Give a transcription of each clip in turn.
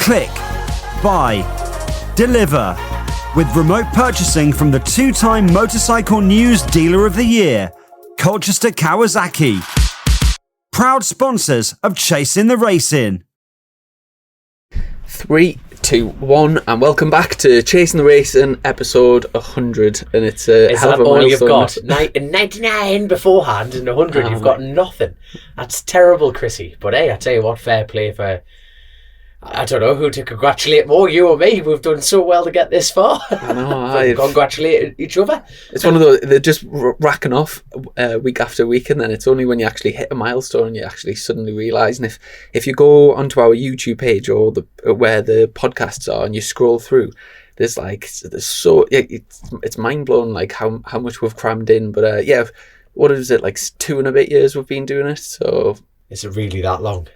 Click, buy, deliver. With remote purchasing from the 2-time Motorcycle News Dealer of the Year, Colchester Kawasaki. Proud sponsors of Chasing the Racing. 3, 2, 1, and welcome back to Chasing the Racing, episode 100. And it's a Is hell that of a all milestone. you've got? 99 beforehand and 100, Oh, you've got nothing. That's terrible, Chrissy. But hey, I tell you what, fair play for... I don't know who to congratulate more, you or me. We've done so well to get this far. I know. Congratulate each other. It's one of those, they're just racking off week after week, and then it's only when you actually hit a milestone and you actually suddenly realise. And if you go onto our YouTube page or where the podcasts are and you scroll through, there's so it's mind blowing like how much we've crammed in. But what is it, like 2 and a bit years we've been doing it? So Is it really that long?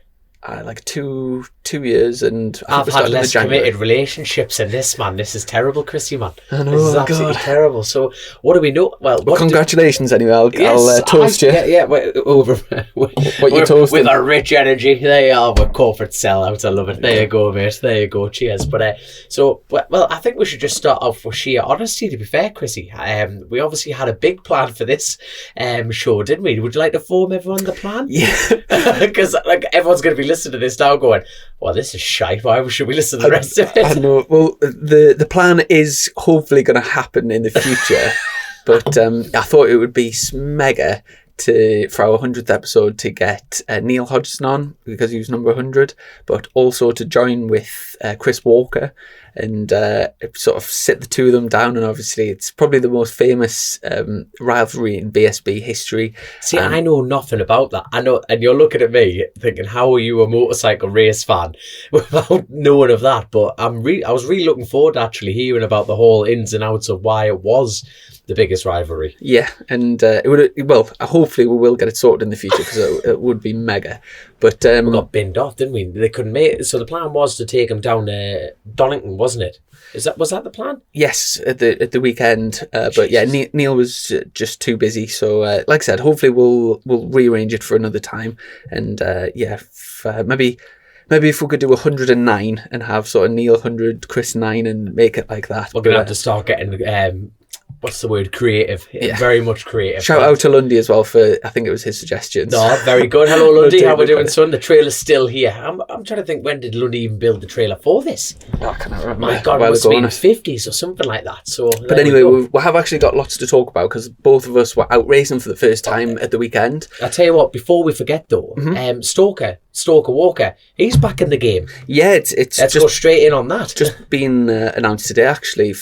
like two years, and I've had less committed relationships than this, man. This is terrible, Chrissy, man. I know, this is absolutely terrible. So what do we know? Well, congratulations anyway. I'll toast you. Yeah. What you toasting? With our rich energy. There you are. We're corporate sellouts. I love it. There you go, mate. There you go. Cheers. But I think we should just start off with sheer honesty. To be fair, Chrissy, we obviously had a big plan for this show, didn't we? Would you like to form everyone the plan? Yeah. Because everyone's going to be listening to this now, going, "Well, this is shite. Why should we listen to the rest of it?" I know. Well, the plan is hopefully going to happen in the future, but I thought it would be mega for our 100th episode to get Neil Hodgson on, because he was number 100, but also to join with Chris Walker and sort of sit the two of them down. And obviously it's probably the most famous rivalry in BSB history. See, I know nothing about that. I know, and you're looking at me thinking, how are you a motorcycle race fan without knowing of that? But I was really looking forward to actually hearing about the whole ins and outs of why it was the biggest rivalry. Yeah, and hopefully we will get it sorted in the future, because it would be mega. But we got binned off, didn't we? They couldn't make it. So the plan was to take him down to Donington, wasn't it? Was that the plan? Yes, at the weekend. But yeah, Neil was just too busy. So like I said, hopefully we'll rearrange it for another time. And maybe if we could do 109 and have sort of Neil 100, Chris 9, and make it like that. We're going to have to start getting... what's the word? Creative. Yeah. Very much creative. Shout out to Lundy as well for, I think it was his suggestions. No, very good. Hello, Lundy. How we doing, son? The trailer's still here. I'm trying to think, when did Lundy even build the trailer for this? I can't remember. My God, it must have been 50s or something like that. So, but anyway, we have actually got lots to talk about, because both of us were out racing for the first time at the weekend. I'll tell you what, before we forget though, Stalker Walker, he's back in the game. Yeah, it's Let's just go straight in on that. Just been announced today, actually,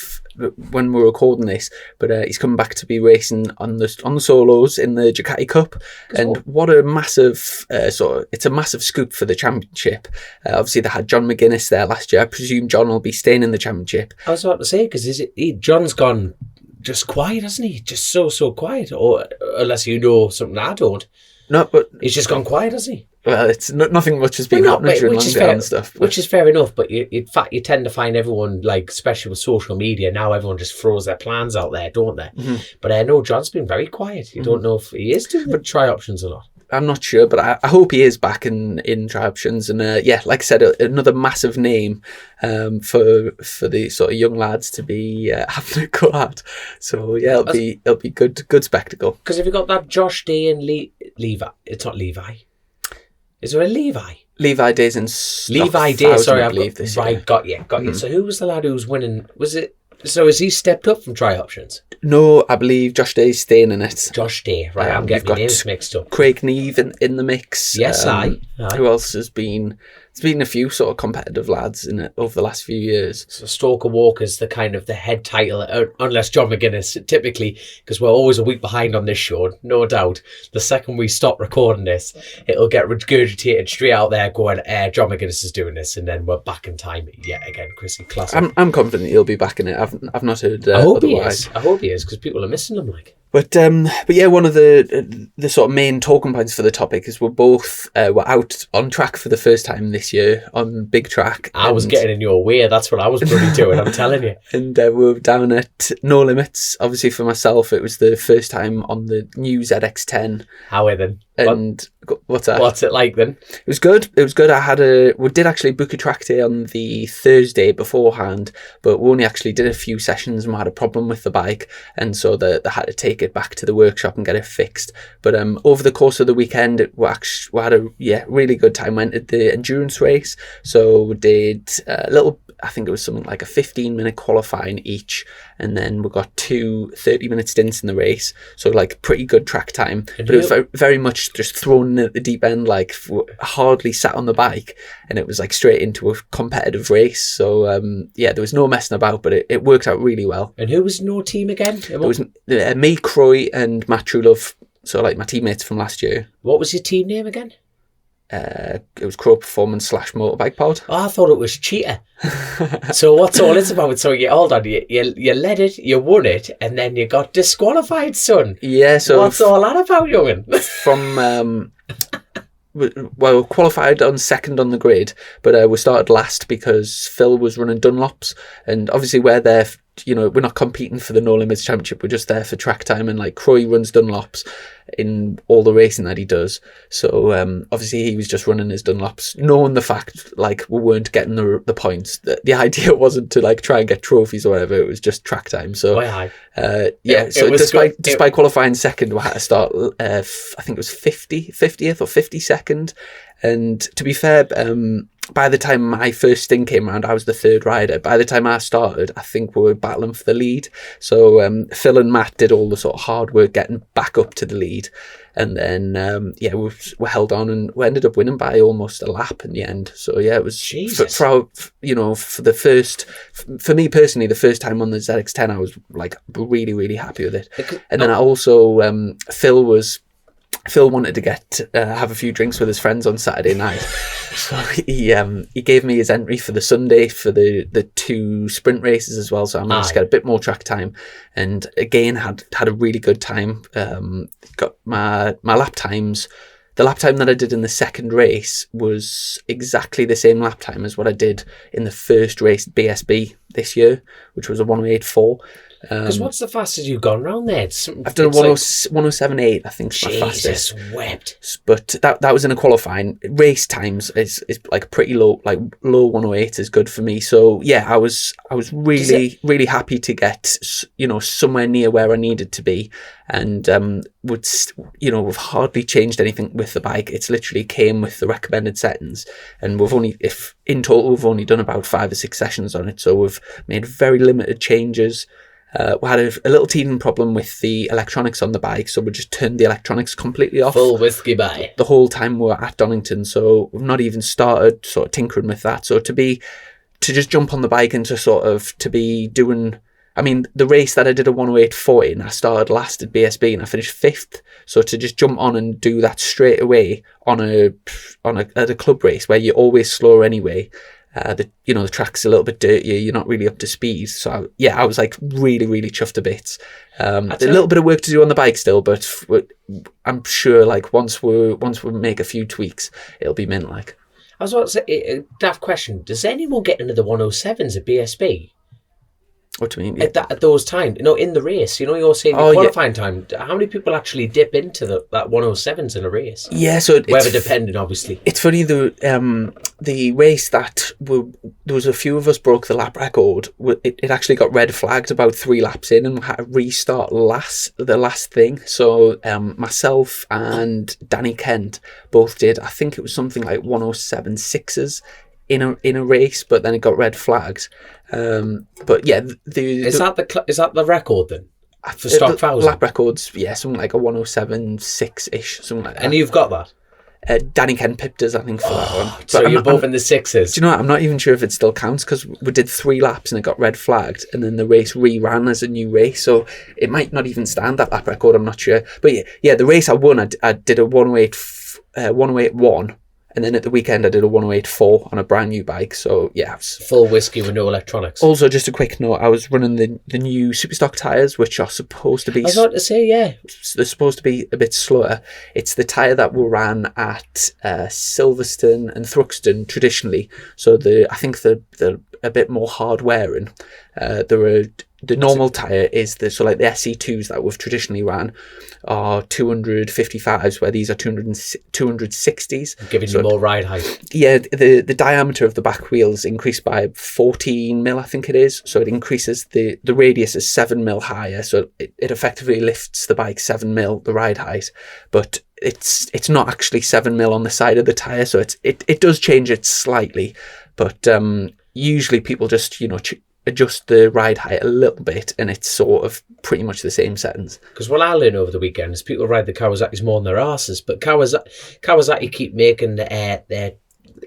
when we're recording this, but he's coming back to be racing on the solos in the Ducati Cup. And what a massive it's a massive scoop for the championship. Obviously they had John McGuinness there last year. I presume John will be staying in the championship. I was about to say, because John's gone just quiet, hasn't he? Just so quiet, or unless you know something I don't. No, but he's just gone quiet, hasn't he? Well, it's nothing much has been happening during lockdown and stuff. Which is fair enough, but in fact, you tend to find everyone, like, especially with social media, now everyone just throws their plans out there, don't they? Mm-hmm. But I know John's been very quiet. You don't know if he is doing the tri-options or not. I'm not sure, but I hope he is back in tri-options. And like I said, another massive name for the sort of young lads to be having a go at. So yeah, it'll be good spectacle. Because if you got that Josh Day and Levi, it's not Levi. Is there a Levi? Levi Day's in Levi Day, sorry, I believe this year. Right, got you. So who was the lad who was winning? Was it? So has he stepped up from tri-options? No, I believe Josh Day's staying in it. Josh Day, right? I'm getting names mixed up. Craig Neve in the mix. Yes, aye. Who else has been? There's been a few sort of competitive lads in it over the last few years. So Stalker Walker's the kind of the head title, unless John McGuinness, typically, because we're always a week behind on this show, no doubt. The second we stop recording this, it'll get regurgitated straight out there going, John McGuinness is doing this, and then we're back in time yet again. Chrissy, classic. I'm confident he'll be back in it. I've not heard I hope otherwise. I hope he is, because people are missing him, like. But yeah, one of the sort of main talking points for the topic is we're both were out on track for the first time this year on big track. I was getting in your way. That's what I was bloody doing. I'm telling you. And we were down at No Limits. Obviously, for myself, it was the first time on the new ZX10. How then? And what's that? What's it like then? It was good. We did actually book a track day on the Thursday beforehand, but we only actually did a few sessions and we had a problem with the bike, and so they had to take it back to the workshop and get it fixed. But over the course of the weekend, we had a really good time. We entered the endurance race, so we did a little. I think it was something like a 15-minute qualifying each, and then we got 2 30-minute stints in the race, so like pretty good track time. But it was very, very much just thrown in at the deep end, like hardly sat on the bike, and it was like straight into a competitive race. So there was no messing about, but it worked out really well. And who was in your team again? It was me, Croy, and Matt Truelove, so like my teammates from last year. What was your team name again? It was Crow Performance / Motorbike Pod. Oh, I thought it was Cheetah. So what's all this about? So hold on, you led it, you won it, and then you got disqualified, son. Yeah, so what's all that about, young'un? From qualified on second on the grid, but we started last because Phil was running Dunlops, and obviously we're there. We're not competing for the No Limits Championship. We're just there for track time, and like Croy runs Dunlops in all the racing that he does. So obviously he was just running his Dunlops, knowing the fact like we weren't getting the points. The idea wasn't to like try and get trophies or whatever. It was just track time. So despite qualifying second, we had to start. I think it was 50th or 52nd. And to be fair, by the time my first stint came around, I was the third rider. By the time I started, I think we were battling for the lead. So Phil and Matt did all the sort of hard work getting back up to the lead. And then, we held on and we ended up winning by almost a lap in the end. So, yeah, it was for me personally, the first time on the ZX10, I was like really, really happy with it. And then I also, Phil wanted to have a few drinks with his friends on Saturday night, so he gave me his entry for the Sunday for the 2 sprint races as well. So I managed to get a bit more track time, and again had a really good time. Got my lap times. The lap time that I did in the second race was exactly the same lap time as what I did in the first race BSB this year, which was a 108.4. Because what's the fastest you've gone round there? I've done a 107.8, I think, is my fastest. Jesus wept. But that was in a qualifying. Race times is like pretty low, like low 108 is good for me. So yeah, I was really, really happy to get, somewhere near where I needed to be. And we've hardly changed anything with the bike. It's literally came with the recommended settings. And in total, we've only done about 5 or 6 sessions on it. So we've made very limited changes. We had a little teething problem with the electronics on the bike, so we just turned the electronics completely off. Full whiskey by. The whole time we were at Donington, so we've not even started sort of tinkering with that. So to just jump on the bike and to be doing, I mean, the race that I did a 108.4 in, I started last at BSB and I finished 5th. So to just jump on and do that straight away at a club race where you're always slower anyway. The track's a little bit dirtier, you're not really up to speed. So I was like really, really chuffed to bits. A little bit of work to do on the bike still, but I'm sure like once we make a few tweaks, it'll be mint like. I was about to say, a daft question, does anyone get into the 107s at BSB? What do you mean? Yeah. At those times, in the race, you're saying the qualifying time. How many people actually dip into that 107s in a race? Yeah, so weather dependent, obviously. It's funny the race that there was a few of us broke the lap record. It actually got red flagged about 3 laps in, and we had to restart the last thing. So myself and Danny Kent both did. I think it was something like 107.6s. In a race, but then it got red flagged. But yeah, is that the record then for stock fouls? Lap records, yeah, something like a 107.6-ish, something like that. And you've got that. Danny Ken pipped us, I think, for that one. So you're both in the 6s. Do you know what? I'm not even sure if it still counts because we did 3 laps and it got red flagged, and then the race re-ran as a new race, so it might not even stand that lap record. I'm not sure, but yeah, the race I won, I did a 108.1. And then at the weekend, I did a 108.4 on a brand new bike. So, yeah. Full whiskey with no electronics. Also, just a quick note, I was running the new Superstock tyres, which are supposed to be... I was about to say, yeah. They're supposed to be a bit slower. It's the tyre that we ran at Silverstone and Thruxton traditionally. So, I think they're a bit more hard wearing. They were the normal tyre is the SC2s that we've traditionally ran are 255s, where these are 260s. Giving you more ride height. Yeah, the diameter of the back wheels increased by 14 mil, I think it is. So it increases the radius is 7 mil higher. So it effectively lifts the bike 7 mil, the ride height. But it's not actually 7 mil on the side of the tyre. So it does change it slightly. But usually people just, adjust the ride height a little bit, and it's sort of pretty much the same settings. Because what I learned over the weekend is people ride the Kawasaki's more than their arses, but Kawasaki keep making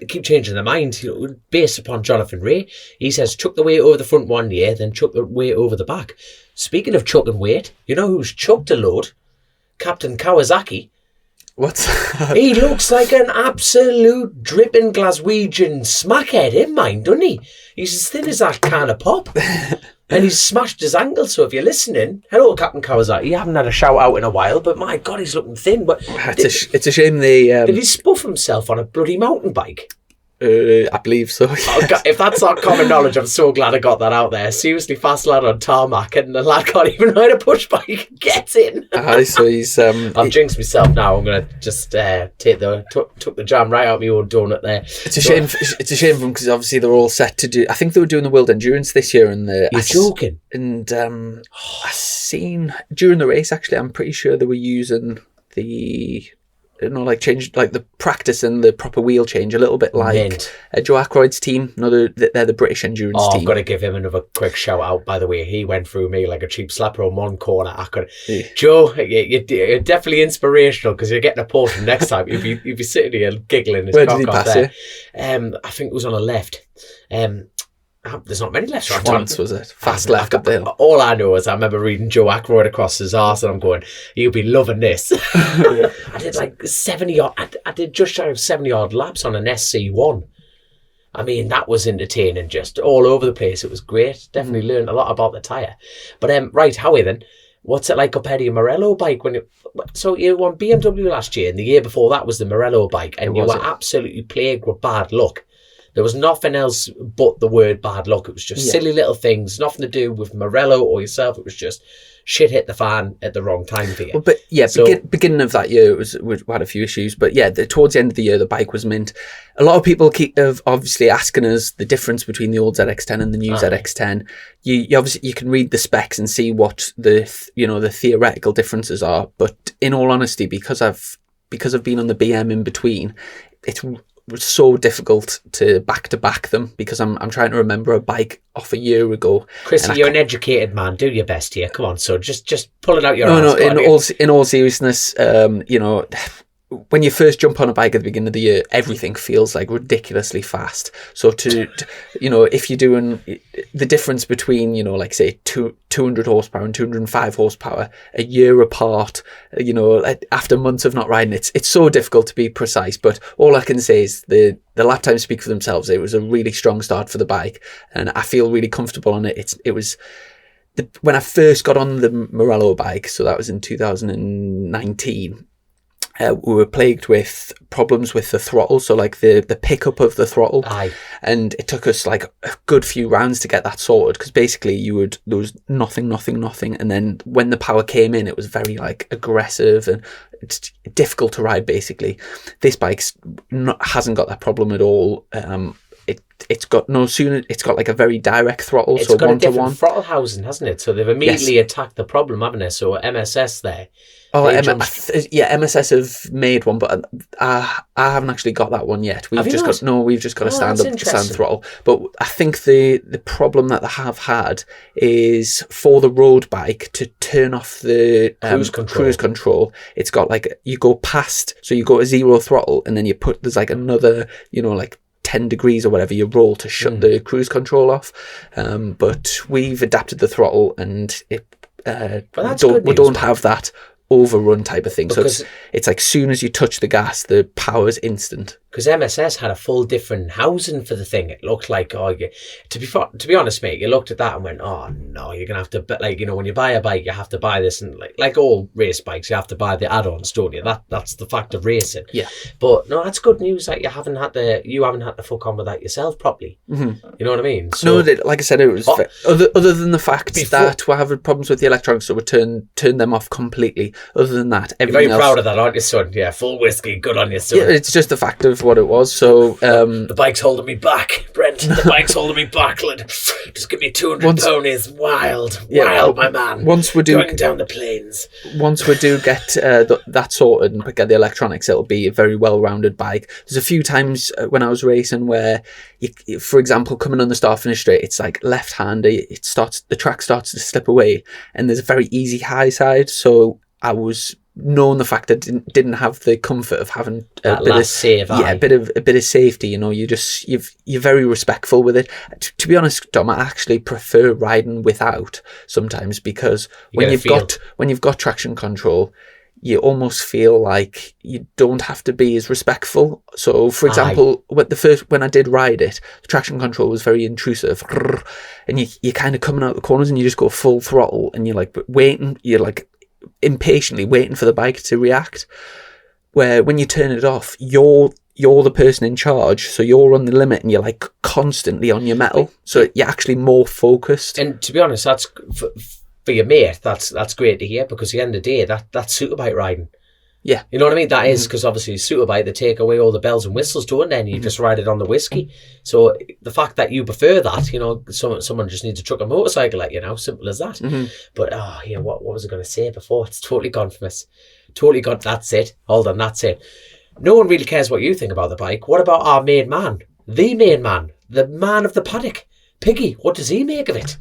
keep changing their mind, based upon Jonathan Ray. He says chuck the weight over the front one year, then chuck the weight over the back. Speaking of chucking weight, you know who's chucked a load? Captain Kawasaki. What's that? He looks like an absolute dripping Glaswegian smackhead in mine, doesn't he? He's as thin as that can of pop. And he's smashed his ankle, so if you're listening, hello, Captain Kawasaki. You haven't had a shout out in a while, but my God, he's looking thin. But it's a shame they... did he spuff himself on a bloody mountain bike? I believe so. Oh, God, if that's not common knowledge, I'm so glad I got that out there. Seriously, fast lad on tarmac, and the lad can't even ride a push bike. Get in. So he's... I've jinxed myself now. I'm going to just took the jam right out of my own donut there. It's a shame. It's a shame for them, because obviously they're all set to do... I think they were doing the World Endurance this year. You're joking? And I seen... During the race, actually, I'm pretty sure they were using the... change like the practice and the proper wheel change a little bit like Joe Ackroyd's team. They're the British endurance team. I've got to give him another quick shout out. By the way, he went through me like a cheap slapper on one corner. Joe, you're definitely inspirational, because you're getting a portion next time. You'd be sitting here giggling. Where did he pass you? I think it was on a left. There's not many lefts. Once was it? Fast left up the hill. All I know is I remember reading Joe Ackroyd across his arse, and I'm going, you'll be loving this. I did like 70 odd. I did just shy of 70 odd laps on an SC1. I mean, that was entertaining, just all over the place. It was great. Definitely learned a lot about the tyre. But right, Howie, then, what's it like compared to your Morello bike? So you won BMW last year, and the year before that was the Morello bike, and you were absolutely plagued with bad luck. There was nothing else but the word bad luck. It was just silly little things, nothing to do with Morello or yourself. It was just shit hit the fan at the wrong time for you. Well, but beginning of that year, we had a few issues. But towards the end of the year, the bike was mint. A lot of people keep obviously asking us the difference between the old ZX10 and the new ZX10. You obviously, you can read the specs and see what the theoretical differences are. But in all honesty, because I've been on the BM in between, it's so difficult to back them, because I'm trying to remember a bike off a year ago. Chris, you're an educated man. Do your best here. Come on, so just pull it out your ass. In all seriousness, when you first jump on a bike at the beginning of the year, everything feels like ridiculously fast. So if you're doing the difference between, like say 200 horsepower and 205 horsepower a year apart, after months of not riding, it's so difficult to be precise. But all I can say is the lap times speak for themselves. It was a really strong start for the bike, and I feel really comfortable on it. It was when I first got on the Morello bike, so that was in 2019. We were plagued with problems with the throttle, so like the pickup of the throttle. Aye. And it took us like a good few rounds to get that sorted, because basically there was nothing, and then when the power came in, it was very like aggressive and it's difficult to ride. Basically, this bike hasn't got that problem at all. It's got like a very direct throttle, it's so got 1 a different to 1 throttle housing, hasn't it? So they've immediately attacked the problem, haven't they? So MSS there. Oh, MSS have made one, but I haven't actually got that one yet. We've just got a stand throttle. But I think the problem that they have had is for the road bike to turn off the cruise control. It's got like you go past, so you go to 0 throttle, and then there's like another, like 10 degrees or whatever, you roll to shut the cruise control off. But we've adapted the throttle, and we don't have that overrun type of thing. Because so it's like soon as you touch the gas, the power's instant. because MSS had a full different housing for the thing. It looked like, to be honest, mate, you looked at that and went, oh no, you're gonna have to, but like, you know, when you buy a bike, you have to buy this, and like all race bikes, you have to buy the add-ons, don't you? That's the fact of racing. Yeah. But no, that's good news that you haven't had to fuck on with that yourself properly. Mm-hmm. You know what I mean? So, no, like I said, it was other than the fact that we're having problems with the electronics, so we turn them off completely. Other than that, everything you're very proud of that, aren't you, son? Yeah, full whiskey, good on you, son. Yeah, it's just the fact of what it was. So the bike's holding me back, Brent. The bike's holding me back. Just give me 200 ponies. Wild, my man. Once we do going down the plains. Once we do get that sorted and get the electronics, it'll be a very well-rounded bike. There's a few times when I was racing where, for example, coming on the start-finish straight, it's like left-hander. The track starts to slip away, and there's a very easy high side. So I was knowing the fact that I didn't have the comfort of having a bit of safety. You know, you're very respectful with it. To be honest, Dom, I actually prefer riding without sometimes, because when you've got traction control, you almost feel like you don't have to be as respectful. So, for example, when I did ride it, the traction control was very intrusive, and you're kind of coming out the corners and you just go full throttle, and you're like waiting. You're like impatiently waiting for the bike to react, where when you turn it off, you're the person in charge, so you're on the limit and you're like constantly on your metal, so you're actually more focused. And to be honest, that's for your mate, that's great to hear, because at the end of the day, that's superbike riding. Yeah, you know what I mean? That is, because obviously superbike, they take away all the bells and whistles, don't they? And you just ride it on the whiskey. So the fact that you prefer that, you know, someone just needs to truck a motorcycle at you now, simple as that. Mm-hmm. But what was I going to say before? It's totally gone from us. Totally gone. That's it. Hold on, that's it. No one really cares what you think about the bike. What about our main man? The main man, the man of the paddock. Piggy, what does he make of it?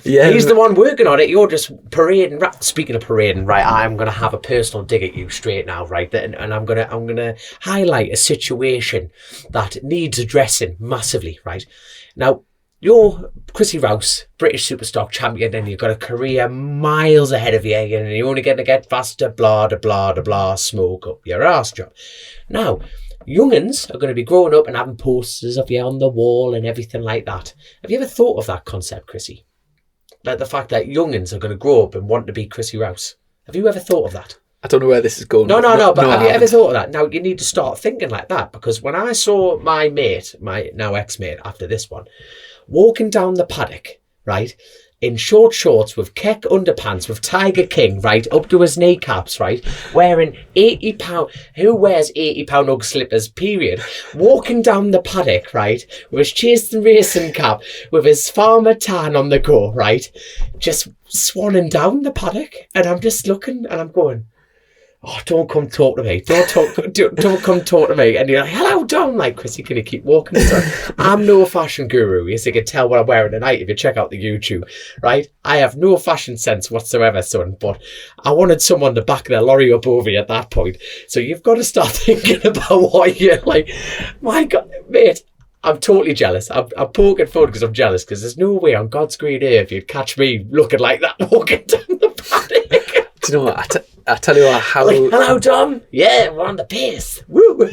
Yeah, he's the one working on it. You're just parading. Speaking of parading, right? I'm going to have a personal dig at you straight now, right? And I'm going to highlight a situation that needs addressing massively, right? Now, you're Chrissy Rouse, British Superstock champion, and you've got a career miles ahead of you, and you're only going to get faster. Blah de blah de blah. Smoke up your arse job. Now, young'uns are going to be growing up and having posters of you on the wall and everything like that. Have you ever thought of that concept, Chrissy? Like the fact that young'uns are going to grow up and want to be Chrissy Rouse. Have you ever thought of that? I don't know where this is going. No, but have you ever thought of that? Now, you need to start thinking like that, because when I saw my mate, my now ex-mate after this one, walking down the paddock, right, in short shorts with Keck underpants with Tiger King, right, up to his kneecaps, right, wearing £80, who wears £80 Ugg slippers, period, walking down the paddock, right, with his chased and racing cap, with his farmer tan on the go, right, just swanning down the paddock, and I'm just looking, and I'm going, oh, don't come talk to me. Don't come talk to me. And you're like, hello, Dom. Like, Chrissy, can you keep walking? I'm no fashion guru. Yes, you can tell what I'm wearing tonight if you check out the YouTube, right? I have no fashion sense whatsoever, son. But I wanted someone to back their lorry up over you at that point. So you've got to start thinking about what you're like. My God, mate. I'm totally jealous. I'm poking fun because I'm jealous, because there's no way on God's green earth you'd catch me looking like that walking down the paddock. Do you know what? I tell you what, how... Like, hello, Dom. Yeah, we're on the pace. Woo!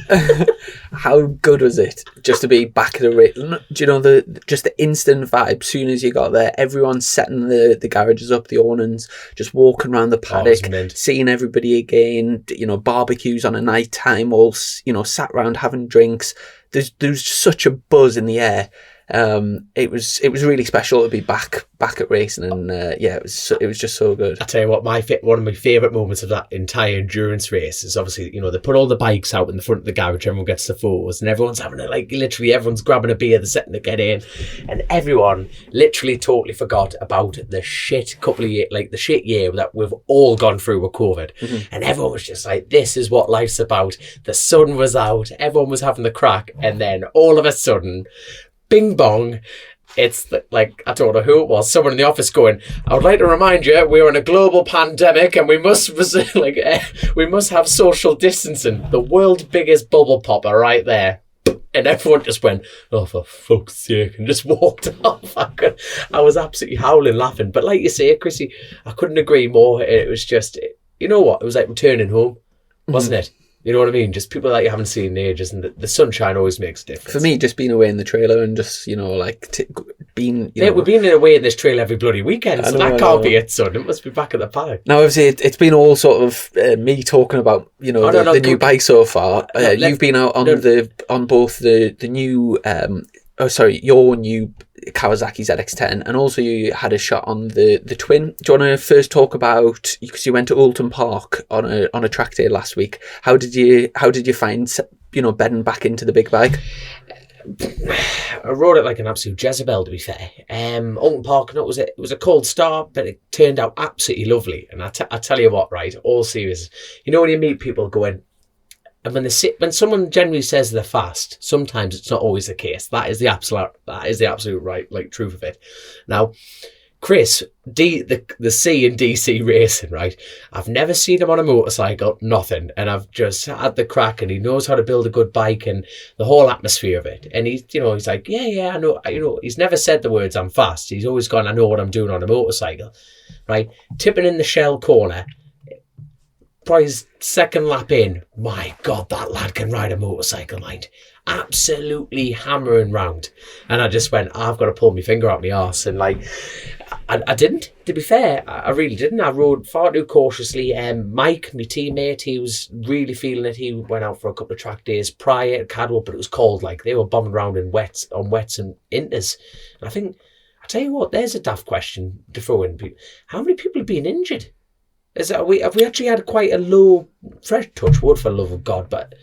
How good was it just to be back at the race? Do you know, the instant vibe, soon as you got there, everyone setting the garages up, the awnings, just walking around the paddock, seeing everybody again, you know, barbecues on a night time, all, you know, sat around having drinks. There's such a buzz in the air. It was really special to be back at racing, and it was just so good. I tell you what, one of my favourite moments of that entire endurance race is obviously, you know, they put all the bikes out in the front of the garage, everyone gets the photos, and everyone's having it, like, literally everyone's grabbing a beer, they're setting to get in, and everyone literally totally forgot about the shit couple of years, like the shit year that we've all gone through with COVID. Mm-hmm. And everyone was just like, this is what life's about. The sun was out, everyone was having the crack, and then all of a sudden, bing bong, it's like, I don't know who it was, someone in the office going, I would like to remind you, we're in a global pandemic and we must have social distancing. The world's biggest bubble popper right there. And everyone just went, oh, for fuck's sake, and just walked off. I was absolutely howling laughing. But like you say, Chrissy, I couldn't agree more. It was just, you know what? It was like returning home, wasn't it? You know what I mean? Just people that you haven't seen in ages, and the sunshine always makes a difference. For me, just being away in the trailer and just, like, being... we've been away in this trail every bloody weekend, so that can't be it, son. It must be back at the paddock. Now, obviously, it's been all sort of me talking about, the new bike so far. You've been out on both the new... your new Kawasaki ZX10, and also you had a shot on the twin. Do you want to first talk about, because you went to Donington Park on a track day last week? How did you find bedding back into the big bike? I rode it like an absolute Jezebel, to be fair. Donington Park No, it was a cold start, but it turned out absolutely lovely. And I tell you what, right, all serious, when you meet people going, and when someone generally says they're fast, sometimes it's not always the case. That is the absolute right, like, truth of it. Now, Chris, the C in DC racing, right? I've never seen him on a motorcycle, nothing, and I've just had the crack, and he knows how to build a good bike and the whole atmosphere of it. And he's like, yeah, I know. He's never said the words "I'm fast." He's always gone, "I know what I'm doing on a motorcycle," right? Tipping in the Shell corner. Probably his second lap in, my God, that lad can ride a motorcycle, mind. Absolutely hammering round. And I just went, I've got to pull my finger out my arse. And I didn't, to be fair. I really didn't. I rode far too cautiously. Mike, my teammate, he was really feeling it. He went out for a couple of track days prior at Cadwell, but it was cold. Like, they were bombing around on wets and inters. And I tell you what, there's a daft question to throw in. How many people have been injured? Have we actually had quite a low, fresh touch wood for the love of God, but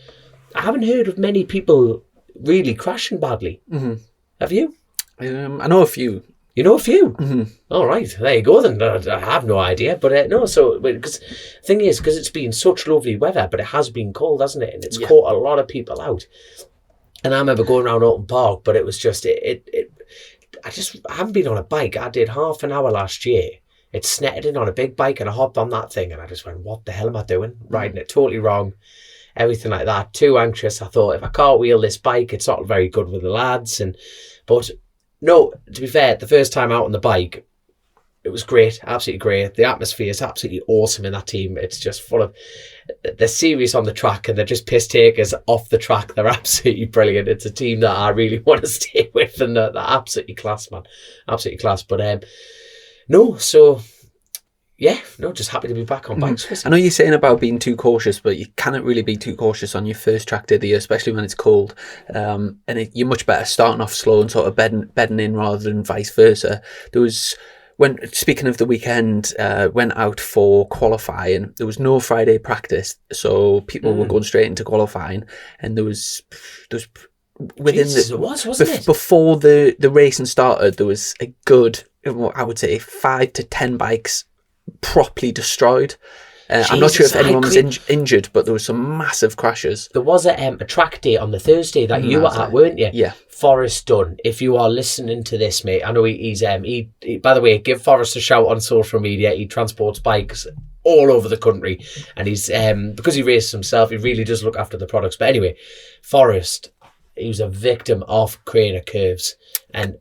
I haven't heard of many people really crashing badly. Mm-hmm. Have you? I know a few. You know a few? Mm-hmm. All right, there you go then. I have no idea, but no, so, because the thing is, because it's been such lovely weather, but it has been cold, hasn't it? And it's caught a lot of people out. And I remember going around Donington Park, but it was just, I haven't been on a bike. I did half an hour last year. It snetted in on a big bike and I hopped on that thing and I just went, what the hell am I doing? Riding it totally wrong. Everything like that. Too anxious. I thought, if I can't wheel this bike, it's not very good with the lads. But no, to be fair, the first time out on the bike, it was great. Absolutely great. The atmosphere is absolutely awesome in that team. It's just full of... They're serious on the track and they're just piss takers off the track. They're absolutely brilliant. It's a team that I really want to stay with, and they're absolutely class, man. Absolutely class. But... just happy to be back on bikes. I know you're saying about being too cautious, but you cannot really be too cautious on your first track day of the year, especially when it's cold. You're much better starting off slow and sort of bedding in rather than vice versa. Speaking of the weekend, went out for qualifying. There was no Friday practice, so people were going straight into qualifying, and there was within wasn't it? Before the racing started, there was a good, I would say, 5 to 10 bikes properly destroyed. I'm not sure if anyone was injured, but there was some massive crashes. There was a track day on the Thursday that you were at, weren't you? Yeah. Forrest Dunn, if you are listening to this, mate, I know he's he by the way, give Forrest a shout on social media. He transports bikes all over the country, and he's because he races himself, he really does look after the products. But anyway, Forrest, he was a victim of Craner curves, and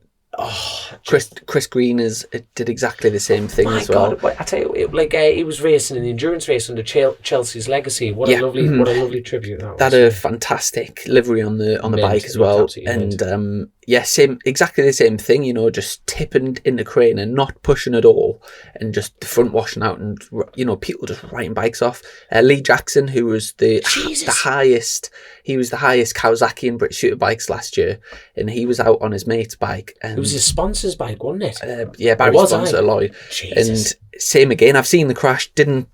Chris Green did exactly the same thing as well. God, I tell you, he was racing in the endurance race under Chelsea's legacy. What a lovely tribute that was. That a fantastic livery on the bike as well, and exactly the same thing. Just tipping in the crane and not pushing at all, and just the front washing out, and people just writing bikes off. Lee Jackson, who was the highest Kawasaki and British Superbikes last year, and he was out on his mate's bike. And it was his sponsor's bike, wasn't it? Barry's sponsor, Lloyd. Jesus. And same again. I've seen the crash. Didn't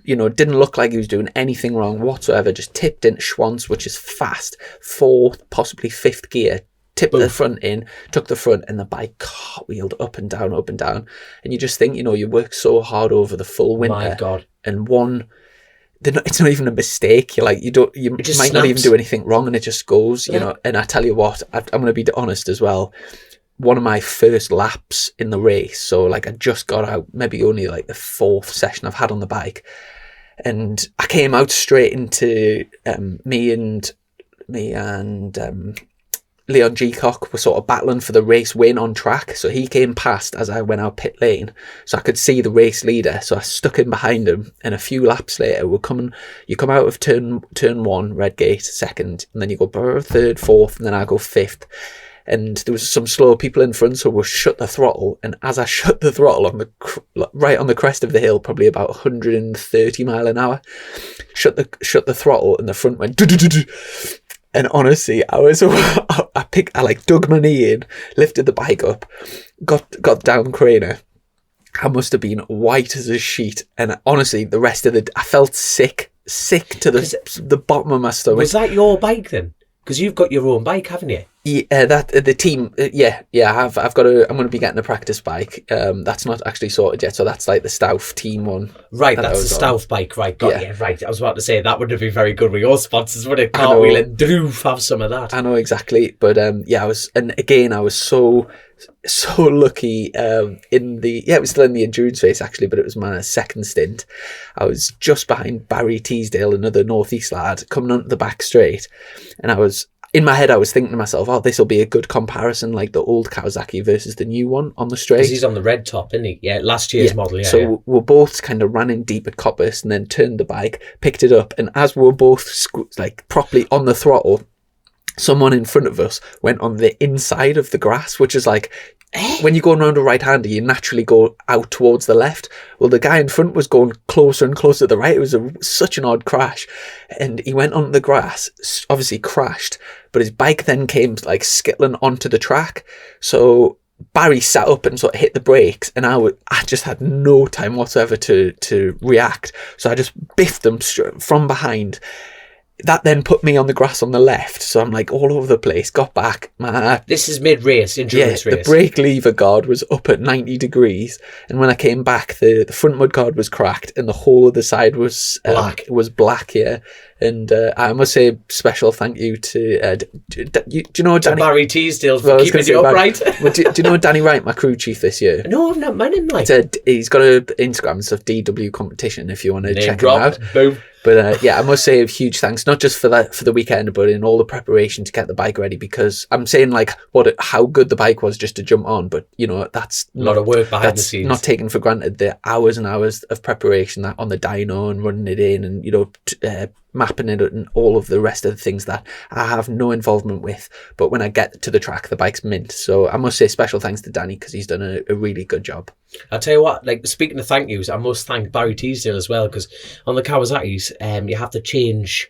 look like he was doing anything wrong whatsoever. Just tipped into Schwantz, which is fast, 4th, possibly 5th gear. Tipped the front in, took the front, and the bike cartwheeled up and down. And you just think, you work so hard over the full winter. My God. And it's not even a mistake. You might not even do anything wrong, and it just goes, And I tell you what, I'm going to be honest as well. One of my first laps in the race, so I just got out, maybe only the 4th session I've had on the bike, and I came out straight into me and Leon Geacock were sort of battling for the race win on track. So he came past as I went out pit lane. So I could see the race leader. So I stuck in behind him. And a few laps later, you come out of turn one, red gate, second. And then you go third, fourth, and then I go fifth. And there was some slow people in front, so we'll shut the throttle. And as I shut the throttle right on the crest of the hill, probably about 130 mile an hour, shut the throttle, and the front went. And honestly, I dug my knee in, lifted the bike up, got down craner. I must have been white as a sheet. And honestly, the rest of I felt sick to the bottom of my stomach. Was that your bike then? Because you've got your own bike, haven't you? Yeah, the team. I've got I'm going to be getting a practice bike. That's not actually sorted yet, so that's like the Stouff team one. Right, that's the Stouff bike. Right, got you. Right, I was about to say that wouldn't be very good with your sponsors, would it? Cartwheel and Droof have some of that. I know exactly, but I was so lucky. It was still in the endurance race actually, but it was my second stint. I was just behind Barry Teasdale, another northeast lad, coming onto the back straight, and in my head, I was thinking to myself, oh, this will be a good comparison, like the old Kawasaki versus the new one on the straight. Because he's on the red top, isn't he? Yeah, last year's model, yeah. So we both kind of ran in deep at Coppice and then turned the bike, picked it up, and as we were both properly on the throttle, someone in front of us went on the inside of the grass, which is like, when you're going around a right-hander, you naturally go out towards the left. Well, the guy in front was going closer and closer to the right. It was such an odd crash. And he went on the grass, obviously crashed, but his bike then came like skittling onto the track. So Barry sat up and sort of hit the brakes, and I just had no time whatsoever to react. So I just biffed him from behind. That then put me on the grass on the left, so I'm like all over the place. Got back. This is mid-race, endurance race. The brake lever guard was up at 90 degrees, and when I came back, the front mud guard was cracked, and the whole of the side was black. Yeah, and I must say special thank you to do you know Danny? Barry Teasdale for keeping it upright. Do you know Danny Wright, my crew chief this year? No, I've not met him. He's got an Instagram and stuff, DW competition. If you want to check him out. Boom. But I must say a huge thanks, not just for the weekend, but in all the preparation to get the bike ready, because I'm saying how good the bike was just to jump on, but that's a lot of work behind the scenes. Not taken for granted the hours and hours of preparation that on the dyno and running it in and mapping it and all of the rest of the things that I have no involvement with. But when I get to the track, the bike's mint. So I must say special thanks to Danny, because he's done a really good job. I'll tell you what, speaking of thank yous, I must thank Barry Teasdale as well, because on the Kawasakis, you have to change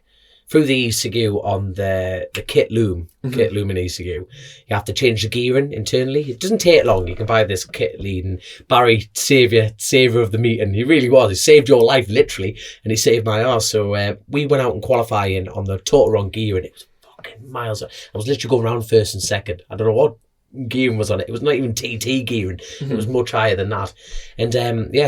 through the ECU on the kit loom in ECU. You have to change the gearing internally. It doesn't take long. You can buy this kit lead, and Barry, saviour of the meeting. He really was. He saved your life, literally, and he saved my arse. So we went out and qualifying on the total wrong gearing. It was fucking miles. I was literally going around first and second. I don't know what gearing was on it. It was not even TT gearing. It was much higher than that. And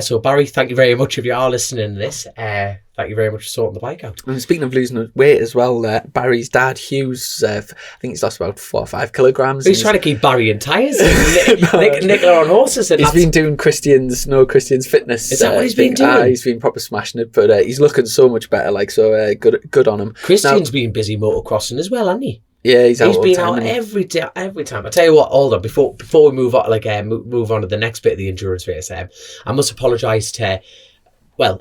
so Barry, thank you very much if you are listening to this. Thank you very much for sorting the bike out. And speaking of losing weight as well, Barry's dad, Hughes, I think he's lost about 4 or 5 kilograms. He's trying to keep Barry in tyres and Nicola on horses. And he's been doing Christian's fitness. Is that what he's been doing? He's been proper smashing it, but he's looking so much better. Good on him. Christian's been busy motocrossing as well, hasn't he? Yeah, he's been out every time. I tell you what, hold on, before we move on, move on to the next bit of the endurance race, I must apologise to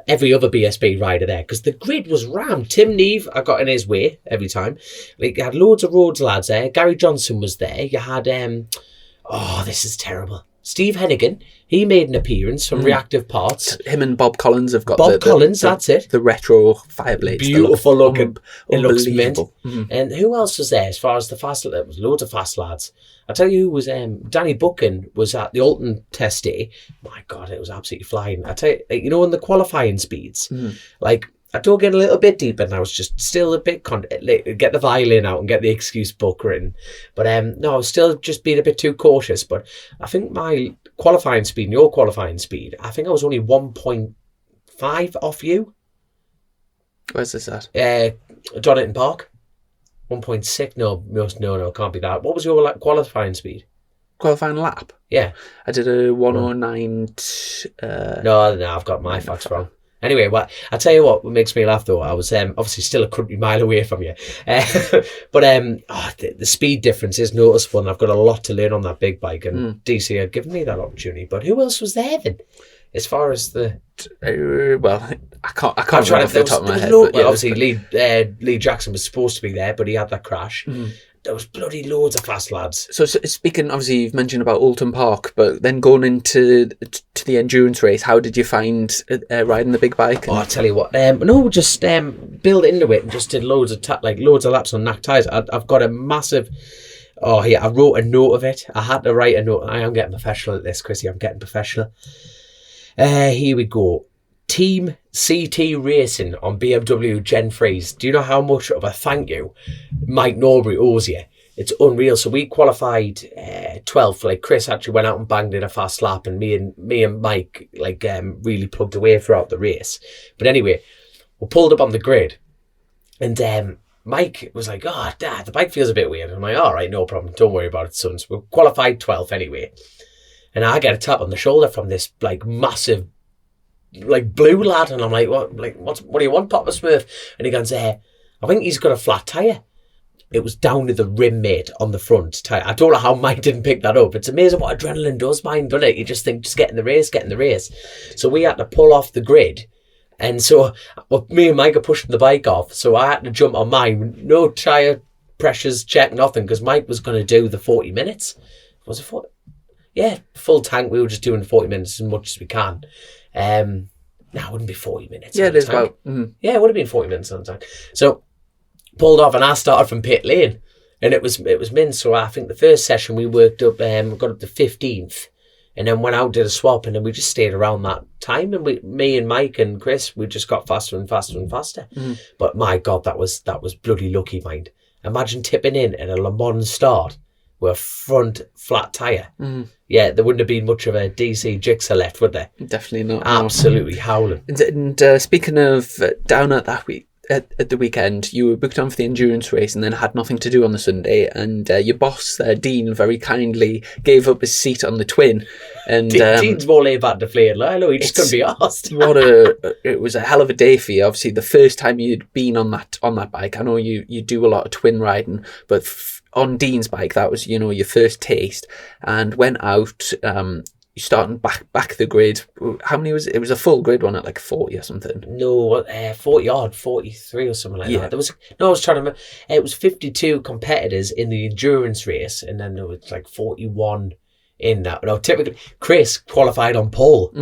every other BSB rider there, because the grid was rammed. Tim Neve, I got in his way every time. You had loads of Rhodes lads there. Gary Johnson was there. You had this is terrible. Steve Hennigan, he made an appearance from Reactive Parts. Him and Bob Collins have got that's it. The retro Fireblades. Beautiful looking. It looks mint. And who else was there as far as the fast? There was loads of fast lads. I tell you who was Danny Buchan was at the Alton test day. My God, it was absolutely flying. I tell you, in the qualifying speeds, I dug in a little bit deeper, and I was just still a bit get the violin out and get the excuse book written. But no, I was still just being a bit too cautious. But I think my qualifying speed and your qualifying speed, I think I was only 1.5 off you. Where's this at? Donington Park. 1.6. No, can't be that. What was your qualifying speed? Qualifying lap? Yeah. I did a 109. No, I've got my facts wrong. Anyway, I tell you what makes me laugh though. I was obviously still a country mile away from you, but the speed difference is noticeable, and I've got a lot to learn on that big bike. And DC had given me that opportunity. But who else was there then? As far as the I can't remember off the top of my head. But obviously Lee Jackson was supposed to be there, but he had that crash. There was bloody loads of fast lads. So speaking, obviously, you've mentioned about Oulton Park, but then going into the endurance race, how did you find riding the big bike? I'll tell you what. Just built into it and just did loads of laps on knack tyres. I've got a massive. Oh yeah, I wrote a note of it. I had to write a note. I am getting professional at this, Chrissy. I'm getting professional. Here we go. Team CT Racing on BMW Gen 3s. Do you know how much of a thank you Mike Norbury owes you? It's unreal. So we qualified 12th. Like Chris actually went out and banged in a fast lap, and me and Mike really plugged away throughout the race. But anyway, we pulled up on the grid, and Mike was like, "Oh, Dad, the bike feels a bit weird." I'm like, "All right, no problem. Don't worry about it, son." So we qualified 12th anyway, and I get a tap on the shoulder from this massive blue lad, and I'm like, what do you want, Papa Smurf? And he goes, I think he's got a flat tyre. It was down to the rim, mate, on the front tyre. I don't know how Mike didn't pick that up. It's amazing what adrenaline does, man, doesn't it? You just think, just get in the race. So we had to pull off the grid, and so me and Mike are pushing the bike off, so I had to jump on mine, no tyre pressures check, nothing, because Mike was going to do the 40 minutes. Was it 40? Yeah, full tank. We were just doing 40 minutes as much as we can. No, it wouldn't be 40 minutes. Yeah, it is about. Yeah, it would have been 40 minutes on the tank. So pulled off, and I started from pit lane, and it was min. So I think the first session we worked up, got up to 15th, and then went out, did a swap, and then we just stayed around that time. And me and Mike and Chris, we just got faster and faster and faster. But my God, that was bloody lucky, mind. Imagine tipping in at a Le Mans start with a front flat tyre. Yeah, there wouldn't have been much of a DC jigsaw left, would there? Definitely not. Absolutely howling. And speaking of down at that week, at the weekend, you were booked on for the endurance race and then had nothing to do on the Sunday, and your boss, Dean, very kindly gave up his seat on the twin. And Dean's more laid back to flail. I know, he just couldn't be asked. It was a hell of a day for you. Obviously, the first time you'd been on that bike. I know you do a lot of twin riding, but on Dean's bike, that was your first taste, and went out. You starting back the grid. How many was it? It was a full grid one at like 40 or something. No, 40 odd, 43 or something like that. There was I was trying to remember. It was 52 competitors in the endurance race, and then there was like 41 in that. No, typically Chris qualified on pole.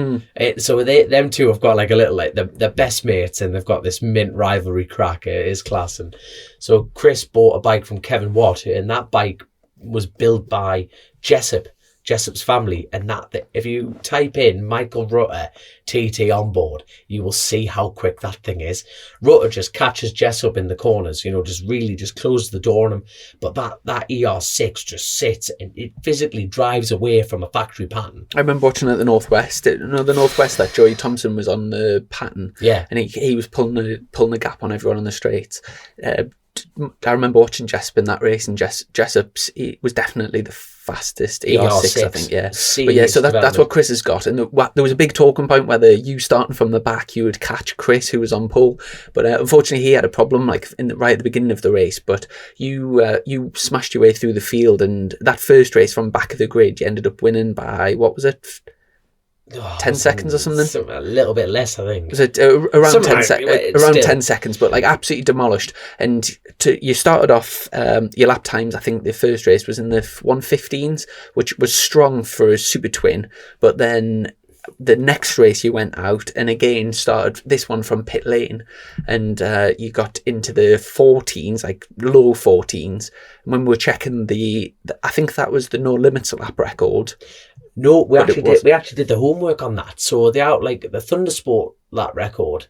So them two have got like a little they're best mates, and they've got this mint rivalry crack. It is class. And so Chris bought a bike from Kevin Watt, and that bike was built by Jessup's family, and that if you type in Michael Rutter TT on board, you will see how quick that thing is. Rutter just catches Jessup in the corners, just closes the door on him. But that ER6 just sits, and it physically drives away from a factory pattern. I remember watching at the Northwest. The Northwest, that Joey Thompson was on the pattern. Yeah, and he was pulling the gap on everyone on the straights. I remember watching Jessup in that race, and Jessup's he was definitely the fastest ER6, I think. Yeah, but yeah, so that's what Chris has got. And there was a big talking point whether you starting from the back, you would catch Chris, who was on pole. But unfortunately, he had a problem right at the beginning of the race. But you smashed your way through the field, and that first race from back of the grid, you ended up winning by, what was it? 10 seconds or something? A little bit less, I think. Was it around 10 seconds, but absolutely demolished. And you started off your lap times, I think the first race was in the 1:15s, which was strong for a super twin. But then the next race you went out and again started this one from pit lane, and you got into the 14s, like low 14s. And when we were checking I think that was the no limits lap record. No, we actually did the homework on that. So the Thundersport lap record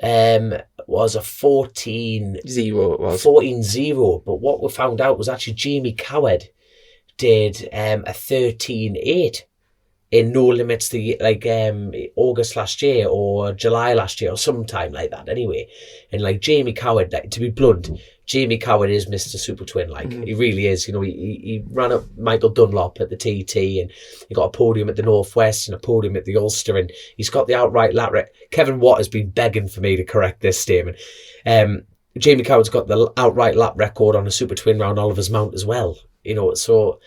was a 14-0. It was 14-0. But what we found out was actually Jamie Coward did a 13-8 in no limits August last year or July last year or sometime like that. Anyway, and Jamie Coward, to be blunt, Jamie Coward is Mr. Super Twin, like he really is. You know, he ran up Michael Dunlop at the TT, and he got a podium at the Northwest and a podium at the Ulster, and he's got the outright lap record. Kevin Watt has been begging for me to correct this statement. Jamie Coward's got the outright lap record on a Super Twin round Oliver's Mount as well. You know, so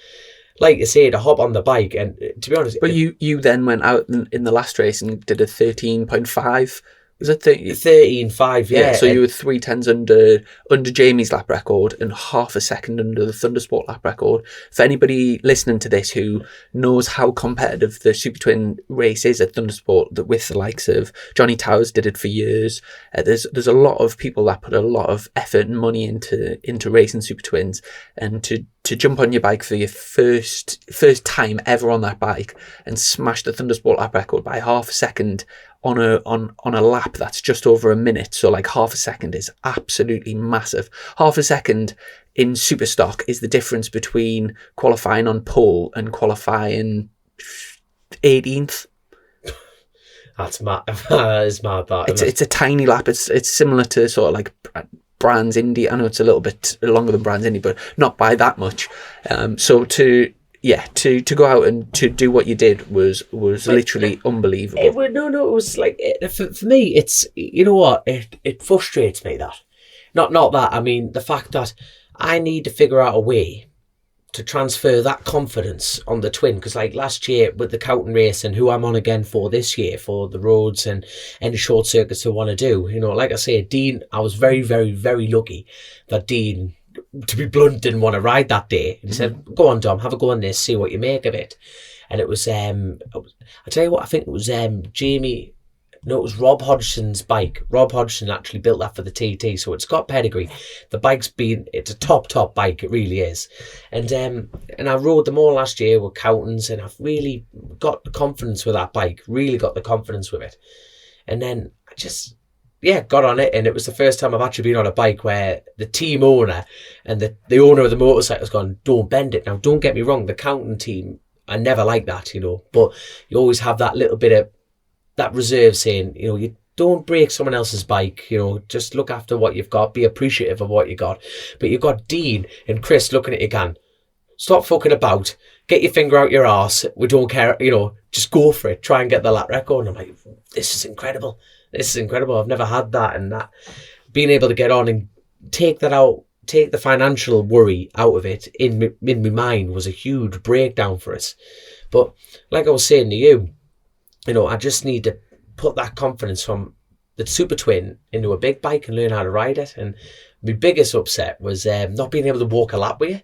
like you say, to hop on the bike, and to be honest, but you then went out in the last race and did a 13.5. Was it 13.5? Yeah. So you were 0.3 under Jamie's lap record and half a second under the Thundersport lap record. For anybody listening to this who knows how competitive the Super Twin race is at Thundersport, that with the likes of Johnny Towers did it for years. There's a lot of people that put a lot of effort and money into racing Super Twins, and to jump on your bike for your first time ever on that bike and smash the Thundersport lap record by half a second on a lap that's just over a minute. So like half a second is absolutely massive. Half a second in super stock is the difference between qualifying on pole and qualifying 18th. That's mad. That is mad. It's a tiny lap. It's similar to sort of like Brands Indy. I know it's a little bit longer than Brands Indy, but not by that much. So to go out and to do what you did was literally unbelievable. It was like, for me, it's, you know what, it frustrates me that. Not that, I mean, the fact that I need to figure out a way to transfer that confidence on the Twin, because like last year with the Cowton race and who I'm on again for this year for the roads and any short circuits I want to do, you know, like I say, Dean, I was very, very, very lucky that Dean, to be blunt, didn't want to ride that day. And he said, go on, Dom, have a go on this, see what you make of it. And it was, I tell you what, I think it was it was Rob Hodgson's bike. Rob Hodgson actually built that for the TT, so it's got pedigree. The it's a top bike, it really is. And I rode them all last year with Cowtons, and I've really got the confidence with that bike, really got the confidence with it. And then I just, got on it, and it was the first time I've actually been on a bike where the team owner and the owner of the motorcycle has gone, don't bend it. Now, don't get me wrong, the Cowton team, I never like that, you know, but you always have that little bit of that reserve saying, you know, you don't break someone else's bike, you know, just look after what you've got, be appreciative of what you got. But you've got Dean and Chris looking at you again, stop fucking about, get your finger out your arse, we don't care, you know, just go for it, try and get the lap record. And I'm like, this is incredible. I've never had that, and that being able to get on and take that out, take the financial worry out of it in my mind was a huge breakdown for us. But like I was saying to you, you know, I just need to put that confidence from the Super Twin into a big bike and learn how to ride it. And my biggest upset was not being able to walk a lap with you,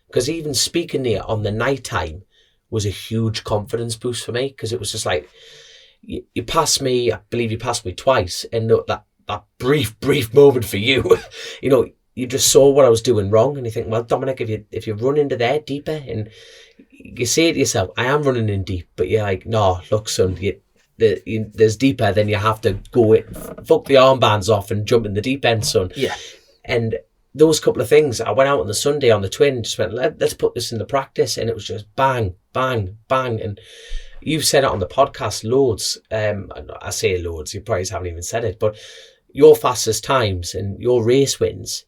because even speaking there on the night time was a huge confidence boost for me, because it was just like, you passed me, I believe you passed me twice, and that brief moment for you, you know, you just saw what I was doing wrong, and you think, well, Dominic, if you run into there deeper, and you say to yourself, I am running in deep, but you're like, no, look, son, there's deeper, then you have to go in, fuck the armbands off and jump in the deep end, son. Yeah. And those couple of things, I went out on the Sunday on the Twin, just went, let's put this into practice, and it was just bang, bang, bang, and you've said it on the podcast loads. I say loads, you probably haven't even said it, but your fastest times and your race wins,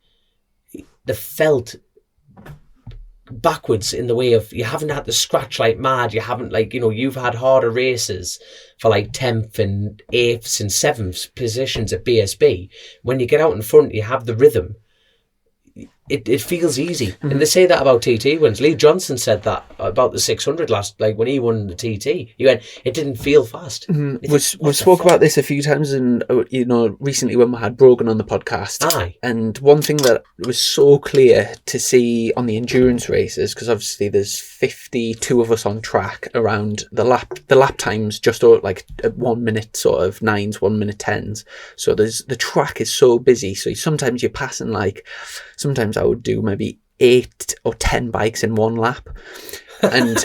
they felt backwards in the way of, you haven't had to scratch like mad. You haven't, like, you know, you've had harder races for like 10th and 8th and 7th positions at BSB. When you get out in front, you have the rhythm. It feels easy. Mm-hmm. And they say that about TT wins. Lee Johnson said that about the 600 last, like when he won the TT. He went, it didn't feel fast. Mm-hmm. We spoke about this a few times, and you know, recently when we had Brogan on the podcast. Aye. And one thing that was so clear to see on the endurance races, because obviously there's 52 of us on track around the lap times just like 1 minute sort of 9s, 1 minute 10s. So the track is so busy. So sometimes you're passing like, sometimes I would do maybe 8 or 10 bikes in one lap. And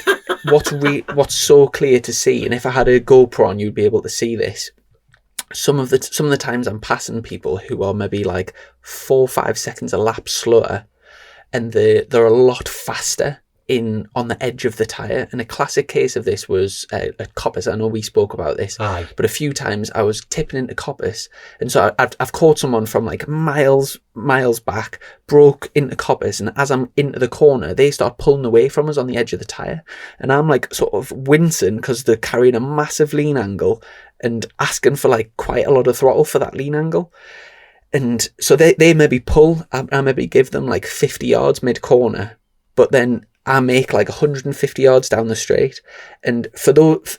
what's so clear to see, and if I had a GoPro on, you'd be able to see this. Some of the times I'm passing people who are maybe like 4 or 5 seconds a lap slower, and they're a lot faster on the edge of the tyre. And a classic case of this was at Coppice. I know we spoke about this, but a few times I was tipping into Coppice, and so I've caught someone from like miles back, broke into Coppice, and as I'm into the corner, they start pulling away from us on the edge of the tyre, and I'm like sort of wincing because they're carrying a massive lean angle and asking for like quite a lot of throttle for that lean angle. And so they maybe pull, I maybe give them like 50 yards mid-corner, but then I make like 150 yards down the straight. And for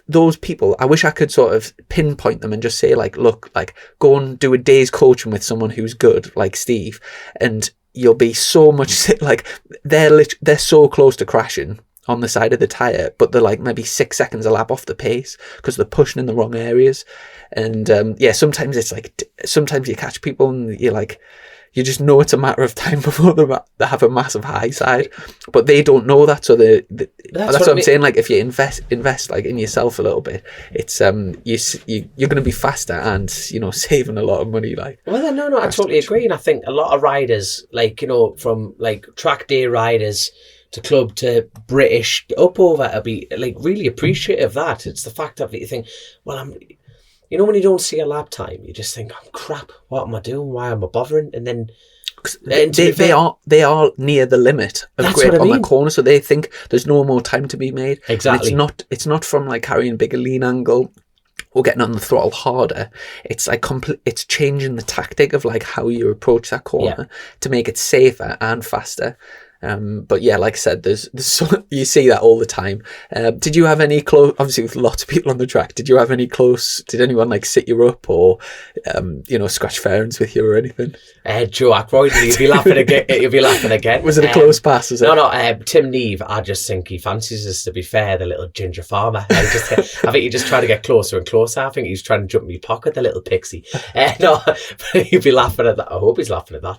those people, I wish I could sort of pinpoint them and just say like, look, like go and do a day's coaching with someone who's good, like Steve, and you'll be so much, like they're so close to crashing on the side of the tyre, but they're like maybe 6 seconds a lap off the pace because they're pushing in the wrong areas. And sometimes it's like, sometimes you catch people and you're like, you just know it's a matter of time before they have a massive high side, but they don't know that. So that's what I'm saying. Like if you invest like in yourself a little bit, it's you're going to be faster and saving a lot of money. Like, well, no, I totally agree, and I think a lot of riders, like from like track day riders to club to British up over, to be like really appreciative of that. It's the fact that you think, well, when you don't see a lap time, you just think, oh, crap, what am I doing? Why am I bothering? And then they are near the limit of grip on that corner, so they think there's no more time to be made. Exactly. And it's not from like carrying bigger lean angle or getting on the throttle harder. It's like it's changing the tactic of like how you approach that corner to make it safer and faster. But yeah, like I said, there's you see that all the time. Did you have any close? Obviously, with lots of people on the track, did you have any close? Did anyone like sit you up or scratch fairings with you or anything? Joe Ackroyd, you'll be laughing again. You'll be laughing again. Was it a close pass? Was it? No. Tim Neve, I just think he fancies us. To be fair, the little ginger farmer. I think he just tried to get closer and closer. I think he's trying to jump in my pocket, the little pixie. But he'll be laughing at that. I hope he's laughing at that.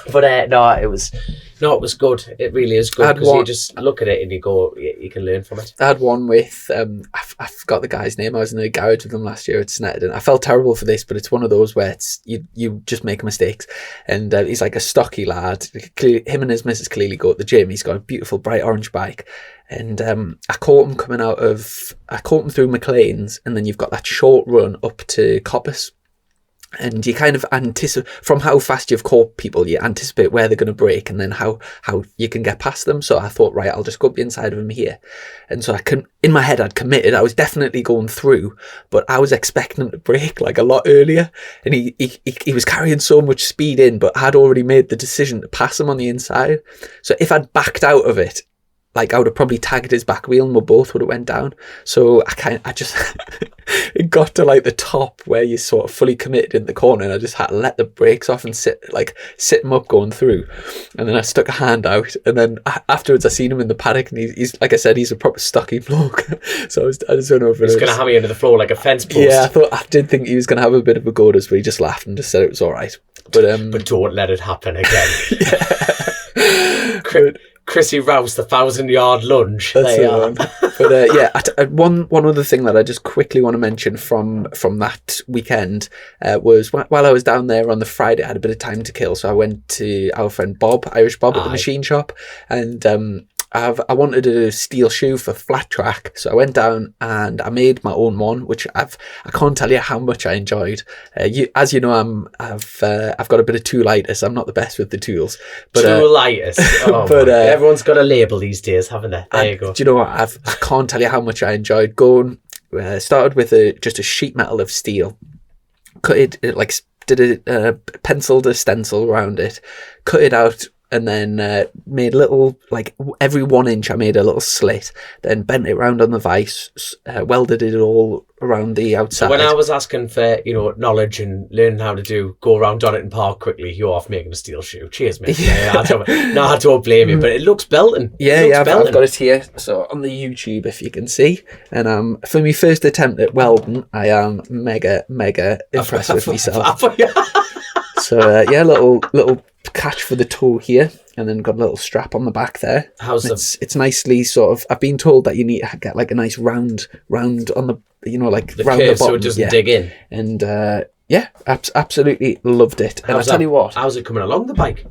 But it was good. It really is good because you just look at it and you go, you can learn from it. I had one with I forgot the guy's name. I was in a garage with him last year at Snetterton. I felt terrible for this, but it's one of those where it's you just make mistakes. And he's like a stocky lad. Him and his missus clearly go to the gym. He's got a beautiful bright orange bike. And I caught him through McLean's, and then you've got that short run up to Coppice. And you kind of anticipate, from how fast you've caught people, you anticipate where they're going to brake and then how you can get past them. So I thought, right, I'll just go up the inside of him here. And so in my head, I'd committed. I was definitely going through, but I was expecting him to brake like a lot earlier. And he was carrying so much speed in, but I'd already made the decision to pass him on the inside. So if I'd backed out of it, like I would have probably tagged his back wheel and we both would have went down. So I just, it got to like the top where you sort of fully committed in the corner, and I just had to let the brakes off and sit him up going through. And then I stuck a hand out, and then afterwards I seen him in the paddock, and he's like I said, he's a proper stocky bloke. So I just don't know if he's going to have me under the floor like a fence post. Yeah, I did think he was going to have a bit of a go at us, but he just laughed and just said it was all right. But don't let it happen again. Chrissy Rouse, the 1,000-yard lunge. That's the one. But one other thing that I just quickly want to mention from that weekend was while I was down there on the Friday, I had a bit of time to kill, so I went to our friend Bob, Irish Bob, at the machine shop, and I wanted a steel shoe for flat track, so I went down and I made my own one, which I can't tell you how much I enjoyed. As you know, I've got a bit of toolitis. I'm not the best with the tools. But, toolitis. But everyone's got a label these days, haven't they? There you go. Do you know what? I can't tell you how much I enjoyed going. Started with just a sheet metal of steel. Cut it did a penciled a stencil around it. Cut it out. And then made little, like every 1 inch I made a little slit, then bent it round on the vise, welded it all around the outside. So when I was asking for, knowledge and learning how to go around Donington Park quickly, you're off making a steel shoe. Cheers, mate. I don't blame you, but it looks belting. I've got it here. So on the YouTube, if you can see. And for my first attempt at welding, I am mega impressed with myself. So little catch for the toe here, and then got a little strap on the back there. It's nicely sort of. I've been told that you need to get like a nice round on the like the round curve, the bottom, so it doesn't dig in. And absolutely loved it. And I tell you what, how's it coming along the bike?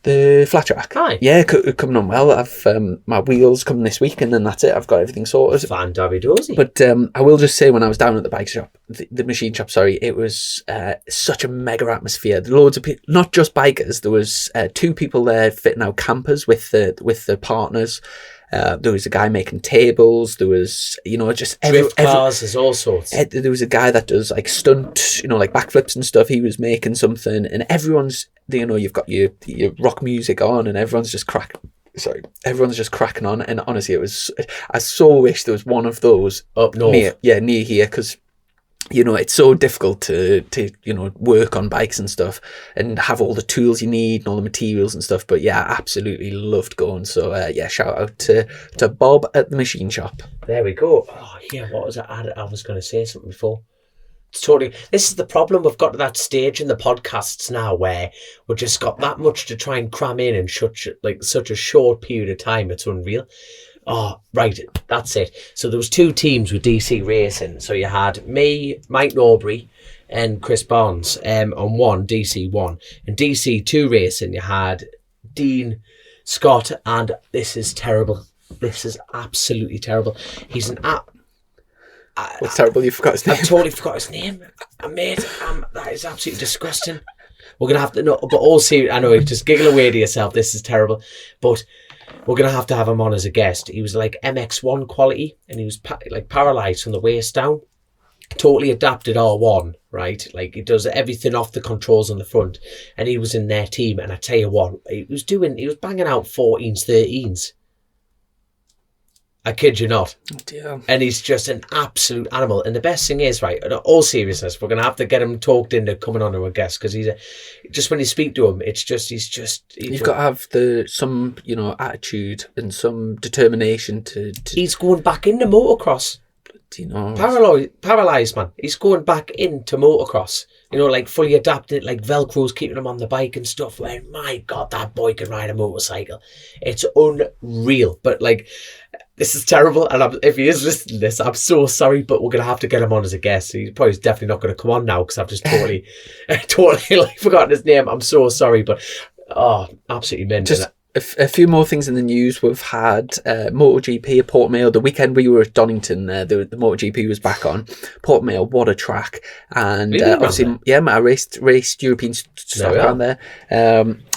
The flat track. Aye. Yeah, coming on well. I've my wheels coming this week, and then that's it. I've got everything sorted. Fan Davy Dozy. But I will just say, when I was down at the bike shop, the machine shop, sorry, it was such a mega atmosphere. Loads of people, not just bikers. There was 2 people there fitting out campers with the partners. There was a guy making tables. There was, just drift cars. There's all sorts. There was a guy that does like stunt, like backflips and stuff. He was making something, and everyone's, you've got your rock music on, and everyone's just cracking on. And honestly, I so wish there was one of those up north. near here, because it's so difficult to work on bikes and stuff and have all the tools you need and all the materials and stuff. But yeah, I absolutely loved going. So shout out to Bob at the machine shop. There we go. Oh yeah, what was I was going to say something before. It's totally. This is the problem. We've got to that stage in the podcasts now where we've just got that much to try and cram in such a short period of time. It's unreal. Oh, right, that's it. So there was 2 teams with DC Racing. So you had me, Mike Norbury, and Chris Barnes on one, DC 1. And DC 2 Racing, you had Dean, Scott, and this is terrible. This is absolutely terrible. He's an app. What's terrible? You forgot his name. I totally forgot his name. Mate, that is absolutely disgusting. We're going to have to, no, but all serious, I know, just giggle away to yourself. This is terrible. But we're going to have him on as a guest. He was like MX1 quality, and he was paralysed from the waist down. Totally adapted R1, right? Like, he does everything off the controls on the front. And he was in their team, and I tell you what, he was banging out 14s, 13s. I kid you not. Oh dear. And he's just an absolute animal. And the best thing is, right, in all seriousness, we're going to have to get him talked into coming on as a guest, because just when you speak to him, it's just, you've got to have some attitude and some determination to... He's going back into motocross. Paralysed, man. He's going back into motocross. Like fully adapted, like Velcro's keeping him on the bike and stuff. Where, my God, that boy can ride a motorcycle. It's unreal. But this is terrible, and if he is listening to this, I'm so sorry, but we're going to have to get him on as a guest. He's probably definitely not going to come on now, because I've just totally forgotten his name. I'm so sorry, but absolutely mint. Just a few more things in the news. We've had MotoGP at Portmail. The weekend we were at Donington, the MotoGP was back on. Portmail, what a track. And obviously, I raced European stock around there.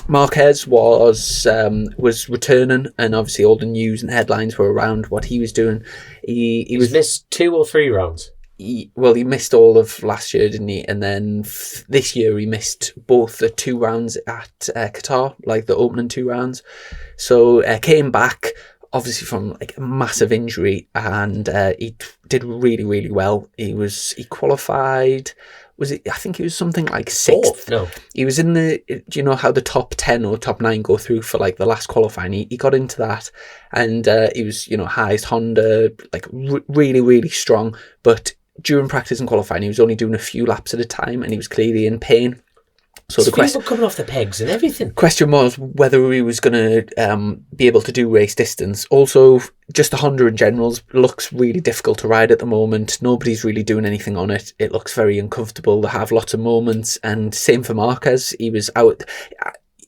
Marquez was returning, and obviously all the news and headlines were around what he was doing. He was missed 2 or 3 rounds. He missed all of last year, didn't he? And then this year he missed both the 2 rounds at Qatar, like the opening 2 rounds. So came back, obviously from a massive injury, and he did really, really well. He qualified. I think he was something like 6th. No. He was in do you know how the top 10 or top 9 go through for the last qualifying? He got into that, and he was, highest Honda, really, really strong. But during practice and qualifying, he was only doing a few laps at a time, and he was clearly in pain. So the question, coming off the pegs and everything. Question was whether he was going to be able to do race distance. Also, just the Honda in general looks really difficult to ride at the moment. Nobody's really doing anything on it. It looks very uncomfortable. They have lots of moments, and same for Marquez. He was out.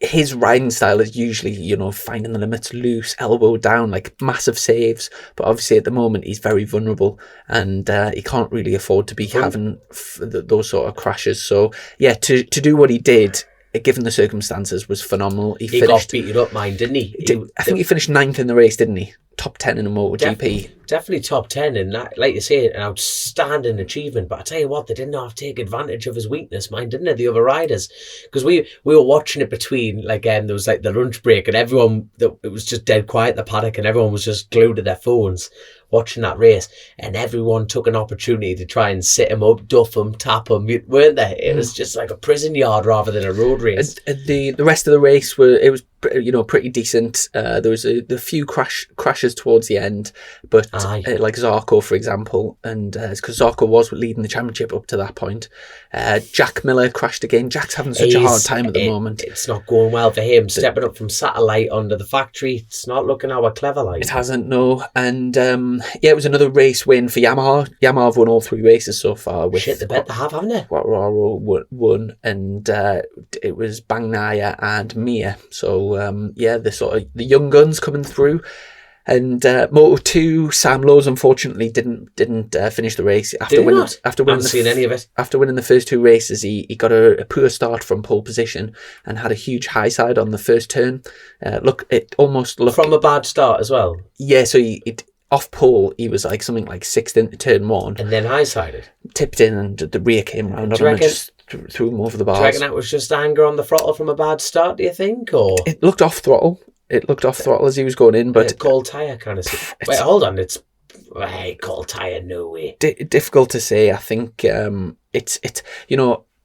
His riding style is usually, finding the limits, loose, elbow down, massive saves. But obviously at the moment he's very vulnerable, and he can't really afford to be having those sort of crashes. So yeah, to do what he did, given the circumstances, was phenomenal. He got beaten up, didn't he? I think he finished 9th in the race, didn't he? Top 10 in a MotoGP. Definitely top 10, and like you say, an outstanding achievement. But I tell you what, they didn't have to take advantage of his weakness, didn't they? The other riders, because we were watching it between there was the lunch break, and it was just dead quiet in the paddock, and everyone was just glued to their phones watching that race, and everyone took an opportunity to try and sit him up, duff him, tap him, weren't they? It was just like a prison yard rather than a road race. The rest of the race was pretty decent. There was a few crashes towards the end, but like Zarco, for example, and because Zarco was leading the championship up to that point. Jack Miller crashed again. Jack's having such a hard time at the moment. It's not going well for him. Stepping up from satellite onto the factory, it's not looking our clever like. It hasn't, no. And it was another race win for Yamaha. Yamaha have won all 3 races so far. Shit, they bet they have, haven't they? Quartararo won, and it was Bagnaia and Mir. So the young guns coming through. And Moto2, Sam Lowes unfortunately didn't finish the race after winning. After winning, seen any of it. After winning the first 2 races, he got a poor start from pole position and had a huge high side on the first turn. It almost looked from a bad start as well. Yeah, so off pole, he was like something like 6th into turn 1, and then high sided, tipped in, and the rear came round on him and just threw him over the bars. Do you reckon that was just anger on the throttle from a bad start? Do you think, or it looked off throttle? It looked off throttle as he was going in, but cold tyre kind of stuff. Wait, hold on, it's cold tyre, no way. Difficult to say. I think it's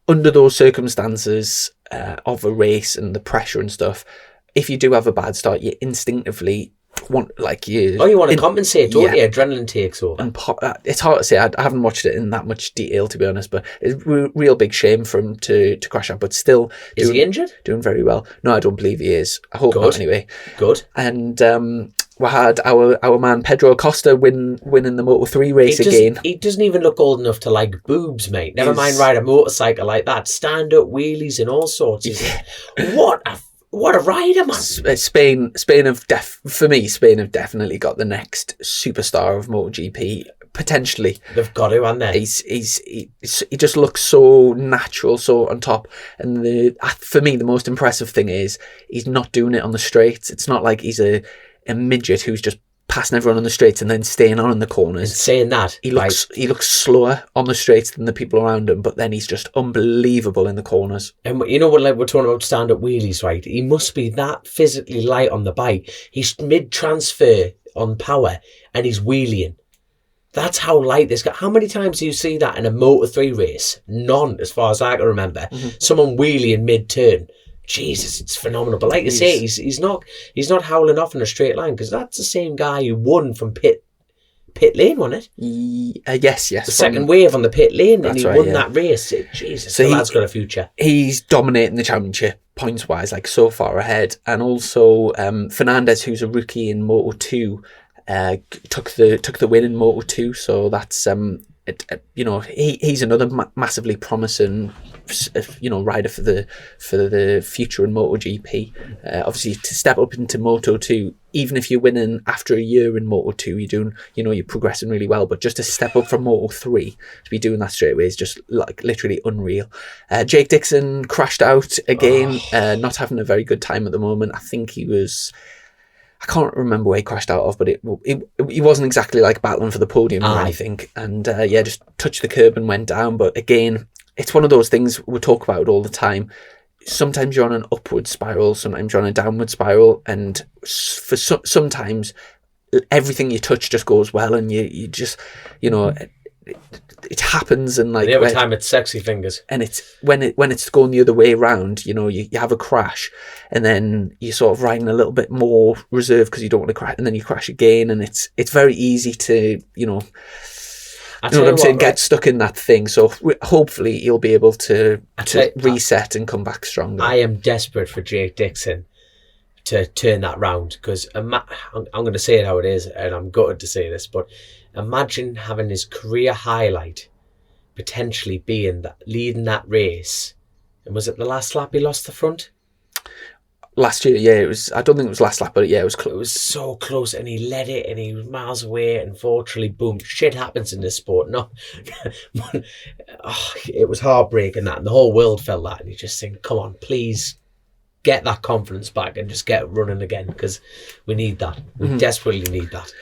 under those circumstances of a race and the pressure and stuff. If you do have a bad start, you instinctively want you want to compensate, don't you? Adrenaline takes over. And it's hard to say. I haven't watched it in that much detail, to be honest, but it's a real big shame for him to crash out. But still, is he injured? Doing very well. No, I don't believe he is. I hope not. Anyway, good. And we had our man Pedro Acosta winning the Moto3 race again. He doesn't even look old enough to like boobs, mate. Never mind ride a motorcycle like that. Stand up wheelies and all sorts. What a rider, man! Spain have definitely got the next superstar of MotoGP. Potentially, they've got to, haven't they? He just looks so natural, so on top. And for me, the most impressive thing is he's not doing it on the straights. It's not like he's a midget who's just passing everyone on the straights and then staying on in the corners. And saying that he looks slower on the straights than the people around him, but then he's just unbelievable in the corners. And you know what, like we're talking about stand-up wheelies, right? He must be that physically light on the bike. He's mid-transfer on power and he's wheeling. That's how light this guy. How many times do you see that in a Moto3 race? None, as far as I can remember. Mm-hmm. Someone wheeling mid-turn. Jesus, it's phenomenal. But like you say, he's not howling off in a straight line, because that's the same guy who won from pit lane, wasn't it? Yes. The second wave on the pit lane, and he won that race. Jesus, so the lad's got a future. He's dominating the championship points wise, like so far ahead. And also Fernandez, who's a rookie in Moto2, took the win in Moto2. So that's he's another massively promising rider for the future in MotoGP. Obviously, to step up into Moto2, even if you're winning after a year in Moto2, you're progressing really well. But just to step up from Moto3 to be doing that straight away is just like literally unreal. Jake Dixon crashed out again, not having a very good time at the moment. I think he was. I can't remember where he crashed out of, but he wasn't exactly like battling for the podium or anything. And just touched the curb and went down. But again, it's one of those things we talk about all the time. Sometimes you're on an upward spiral, sometimes you're on a downward spiral, and for sometimes everything you touch just goes well, and you just it happens. And like the other time it's sexy fingers, and it's when it's going the other way around, you have a crash, and then you're sort of riding a little bit more reserved because you don't want to crash, and then you crash again, and it's very easy to get stuck in that thing. So hopefully he'll be able to reset and come back stronger. I am desperate for Jake Dixon to turn that round, because I'm going to say it how it is, and I'm gutted to say this, but imagine having his career highlight potentially being leading that race. And was it the last lap he lost the front? Last year, yeah, it was. I don't think it was last lap, but yeah, it was close. It was so close, and he led it, and he was miles away. And unfortunately, boom, shit happens in this sport. No, it was heartbreaking that, and the whole world felt that. And you just think, come on, please get that confidence back and just get running again, because we need that. We desperately need that.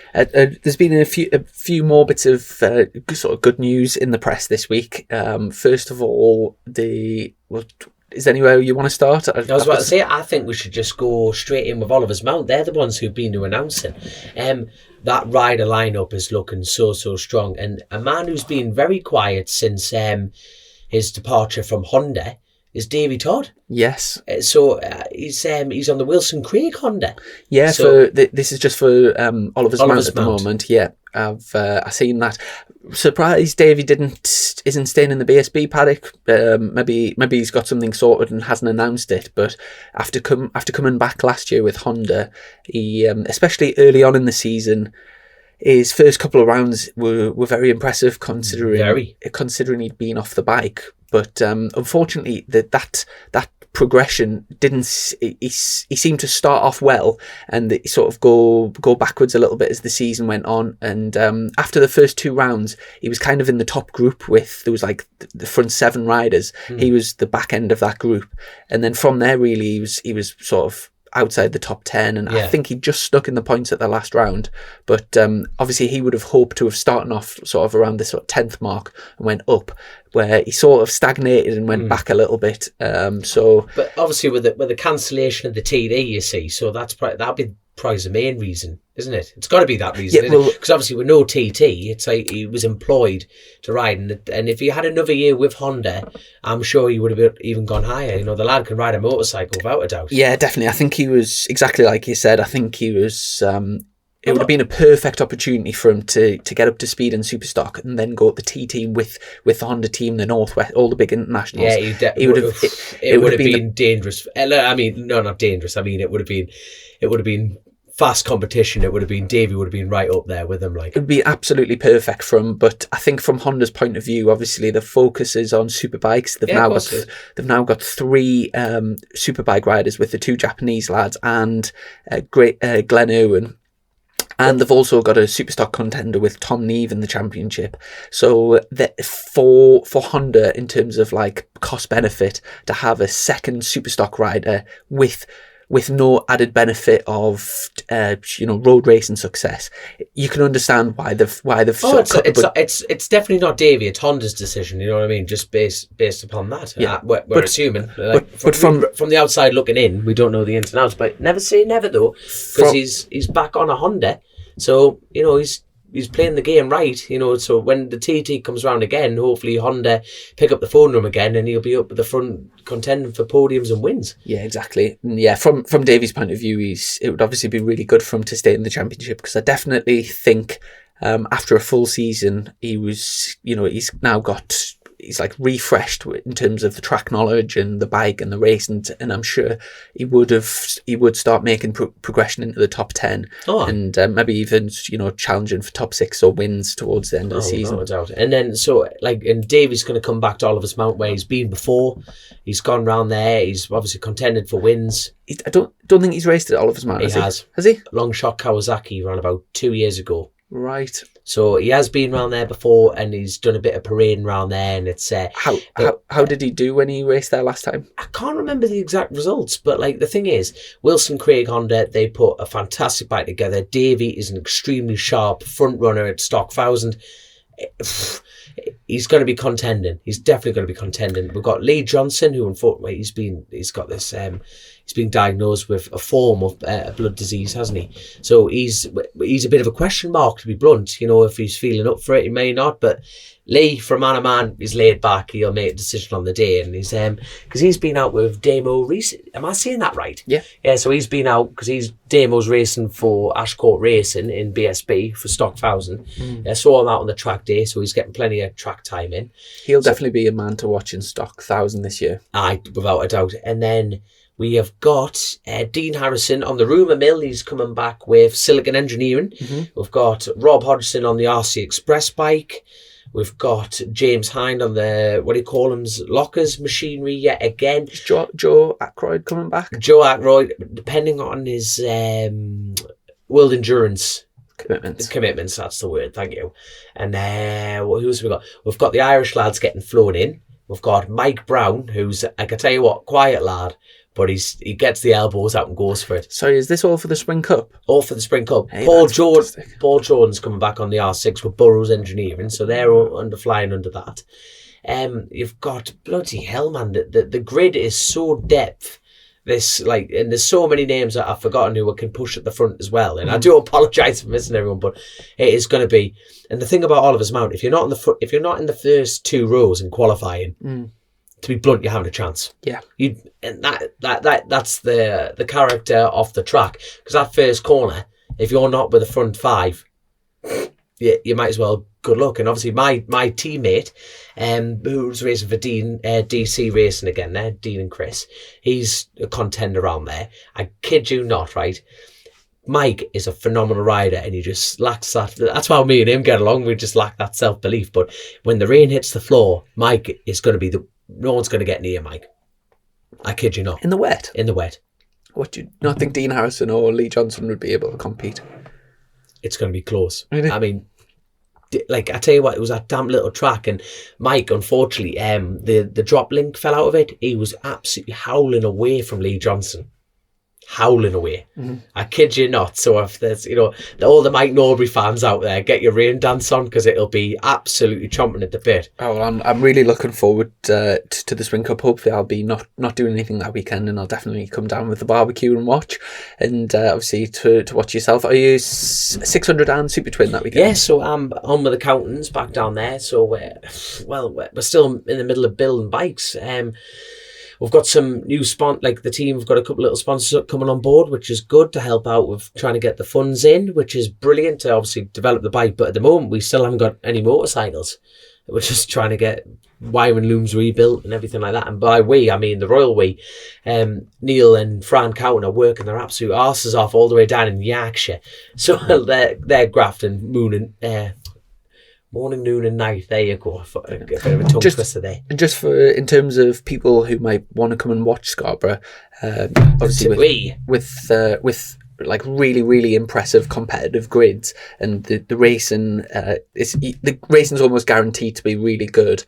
There's been a few more bits of sort of good news in the press this week. First of all, is there anywhere you want to start? I was about to say, I think we should just go straight in with Oliver's Mount. They're the ones who've been to announcing. That rider lineup is looking so strong. And a man who's been very quiet since his departure from Honda, is Davy Todd. Yes. So he's on the Wilson Craig Honda. Yeah, So, this is just for Oliver's Mount at the Mount. moment. Yeah, I've seen that. Surprised Davy isn't staying in the BSB paddock. Maybe he's got something sorted and hasn't announced it. But after coming back last year with Honda, he especially early on in the season, his first couple of rounds were very impressive considering he'd been off the bike. But unfortunately, that progression didn't. He seemed to start off well and sort of go backwards a little bit as the season went on. And after the first 2 rounds, he was kind of in the top group there was like the front 7 riders. He was the back end of that group, and then from there really he was sort of outside the top 10, and I think he just stuck in the points at the last round. But obviously he would have hoped to have started off sort of around the sort of 10th mark and went up, where he sort of stagnated and went back a little bit. But obviously with the cancellation of the TD, you see, so that'll be probably the main reason, isn't it? It's got to be that reason, because obviously with no TT, it's like he was employed to ride, and if he had another year with Honda, I'm sure he would have even gone higher. You know, the lad can ride a motorcycle without a doubt. Yeah, definitely. I think he was exactly like you said. I think he was. It would have been a perfect opportunity for him to get up to speed in Superstock and then go up the T team with the Honda team, the Northwest, all the big internationals. Yeah, it would have been dangerous. I mean, no, not dangerous. I mean, it would have been fast competition. It would have been Davey would have been right up there with them. Like, it would be absolutely perfect for him. But I think from Honda's point of view, obviously the focus is on superbikes. They've now got 3 superbike riders with the 2 Japanese lads and Glenn Irwin. And they've also got a Superstock contender with Tom Neve in the championship. So for Honda, in terms of like cost benefit, to have a second Superstock rider with no added benefit of road racing success, you can understand why they've it's definitely not Davey, it's Honda's decision, you know what I mean, just based upon that. We're assuming, but from the outside looking in, we don't know the ins and outs, but never say never though, because he's back on a Honda, so he's playing the game right, so when the TT comes around again, hopefully Honda pick up the phone to him again and he'll be up at the front contending for podiums and wins. Yeah, exactly. And yeah, from Davey's point of view, it would obviously be really good for him to stay in the championship, because I definitely think after a full season, he's like refreshed in terms of the track knowledge and the bike and the race, and I'm sure he would start making progression into the top 10 and maybe even challenging for top 6 or wins towards the end of the season. No doubt. And then and Davey's going to come back to Oliver's Mount where he's been before. He's gone round there. He's obviously contended for wins. I don't think he's raced at Oliver's Mount. Has he? Long shot Kawasaki ran about 2 years ago. Right. So he has been round there before, and he's done a bit of parading round there, and it's how did he do when he raced there last time? I can't remember the exact results, but like the thing is, Wilson Craig Honda, they put a fantastic bike together. Davey is an extremely sharp front runner at Stock 1000. He's going to be contending. He's definitely going to be contending. We've got Lee Johnson, who unfortunately he's been diagnosed with a form of blood disease, hasn't he? So he's a bit of a question mark, to be blunt. If he's feeling up for it, he may not. But Lee, for man, he's laid back. He'll make a decision on the day, and he's because he's been out with Damo recently. Am I saying that right? Yeah. Yeah. So he's been out because Damo's racing for Ashcourt Racing in BSB for Stock 1000. Saw him out on the track day, so he's getting plenty of track time in. He'll definitely be a man to watch in Stock 1000 this year. Aye, without a doubt. And then we have got Dean Harrison on the rumour mill. He's coming back with Silicon Engineering. Mm-hmm. We've got Rob Hodgson on the RC Express bike. We've got James Hind on the, lockers machinery yet again. Is Joe Ackroyd coming back? Joe Ackroyd, depending on his World Endurance commitments, that's the word, thank you. And who else have we got? We've got the Irish lads getting flown in. We've got Mike Brown, who's, I can tell you what, quiet lad, but he gets the elbows out and goes for it. Sorry, is this all for the Spring Cup? All for the Spring Cup. Hey, Paul Jordan's coming back on the R6 with Burroughs Engineering, so they're all flying under that. You've got, bloody hell, man, the grid is so depth. And there's so many names that I've forgotten who can push at the front as well. And I do apologise for missing everyone, but it is going to be. And the thing about Oliver's Mount, if you're not in the first 2 rows in qualifying, to be blunt, you're having a chance. Yeah. And that's the character of the track. Because that first corner, if you're not with the front five, you might as well good luck. And obviously my teammate, who's racing for DC Racing again there, Dean and Chris, he's a contender around there. I kid you not, right? Mike is a phenomenal rider, and he just lacks that. That's why me and him get along. We just lack that self-belief. But when the rain hits the floor, Mike is going to be no one's going to get near Mike. I kid you not. In the wet? In the wet. What, do you not think Dean Harrison or Lee Johnson would be able to compete? It's going to be close. Really? I mean, like, I tell you what, it was that damn little track, and Mike, unfortunately, the drop link fell out of it. He was absolutely howling away from Lee Johnson. Howling away. Mm-hmm. I kid you not. So if there's, all the Mike Norbury fans out there, get your rain dance on, because it'll be absolutely chomping at the bit. Oh, well, I'm really looking forward to the Spring Cup. Hopefully I'll be not doing anything that weekend, and I'll definitely come down with the barbecue and watch, and obviously to watch yourself. Are you 600 and Super Twin that weekend? Yeah, so I'm on with the accountants back down there. So we're still in the middle of building bikes. We've got some new the team have got a couple of little sponsors coming on board, which is good to help out with trying to get the funds in, which is brilliant to obviously develop the bike. But at the moment, we still haven't got any motorcycles. We're just trying to get wiring looms rebuilt and everything like that. And by we, I mean the Royal We. Neil and Fran Cowan are working their absolute arses off all the way down in Yorkshire. So they're grafting morning, noon and night. There you go. A bit of a tongue twister there. Just in terms of people who might want to come and watch Scarborough, obviously with like really, really impressive competitive grids, and the racing the racing's almost guaranteed to be really good.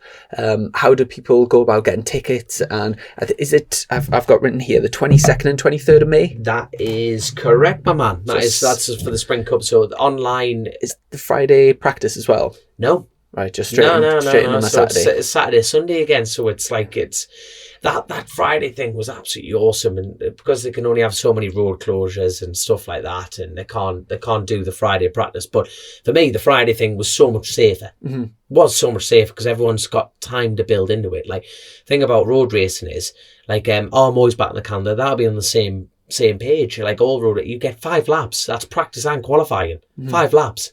How do people go about getting tickets? And is it? I've got written here the 22nd and 23rd of May. That is correct, my man. That's for the Spring Cup. So the online is the Friday practice as well. No. Right, just straight in on a Saturday. It's Saturday, Sunday again. So it's that Friday thing was absolutely awesome, and because they can only have so many road closures and stuff like that, and they can't do the Friday practice. But for me, the Friday thing was so much safer. Mm-hmm. Was so much safer because everyone's got time to build into it. Like, thing about road racing is Armoy's back in the calendar. That'll be on the same page. Like all road, you get 5 laps. That's practice and qualifying. Mm-hmm. 5 laps.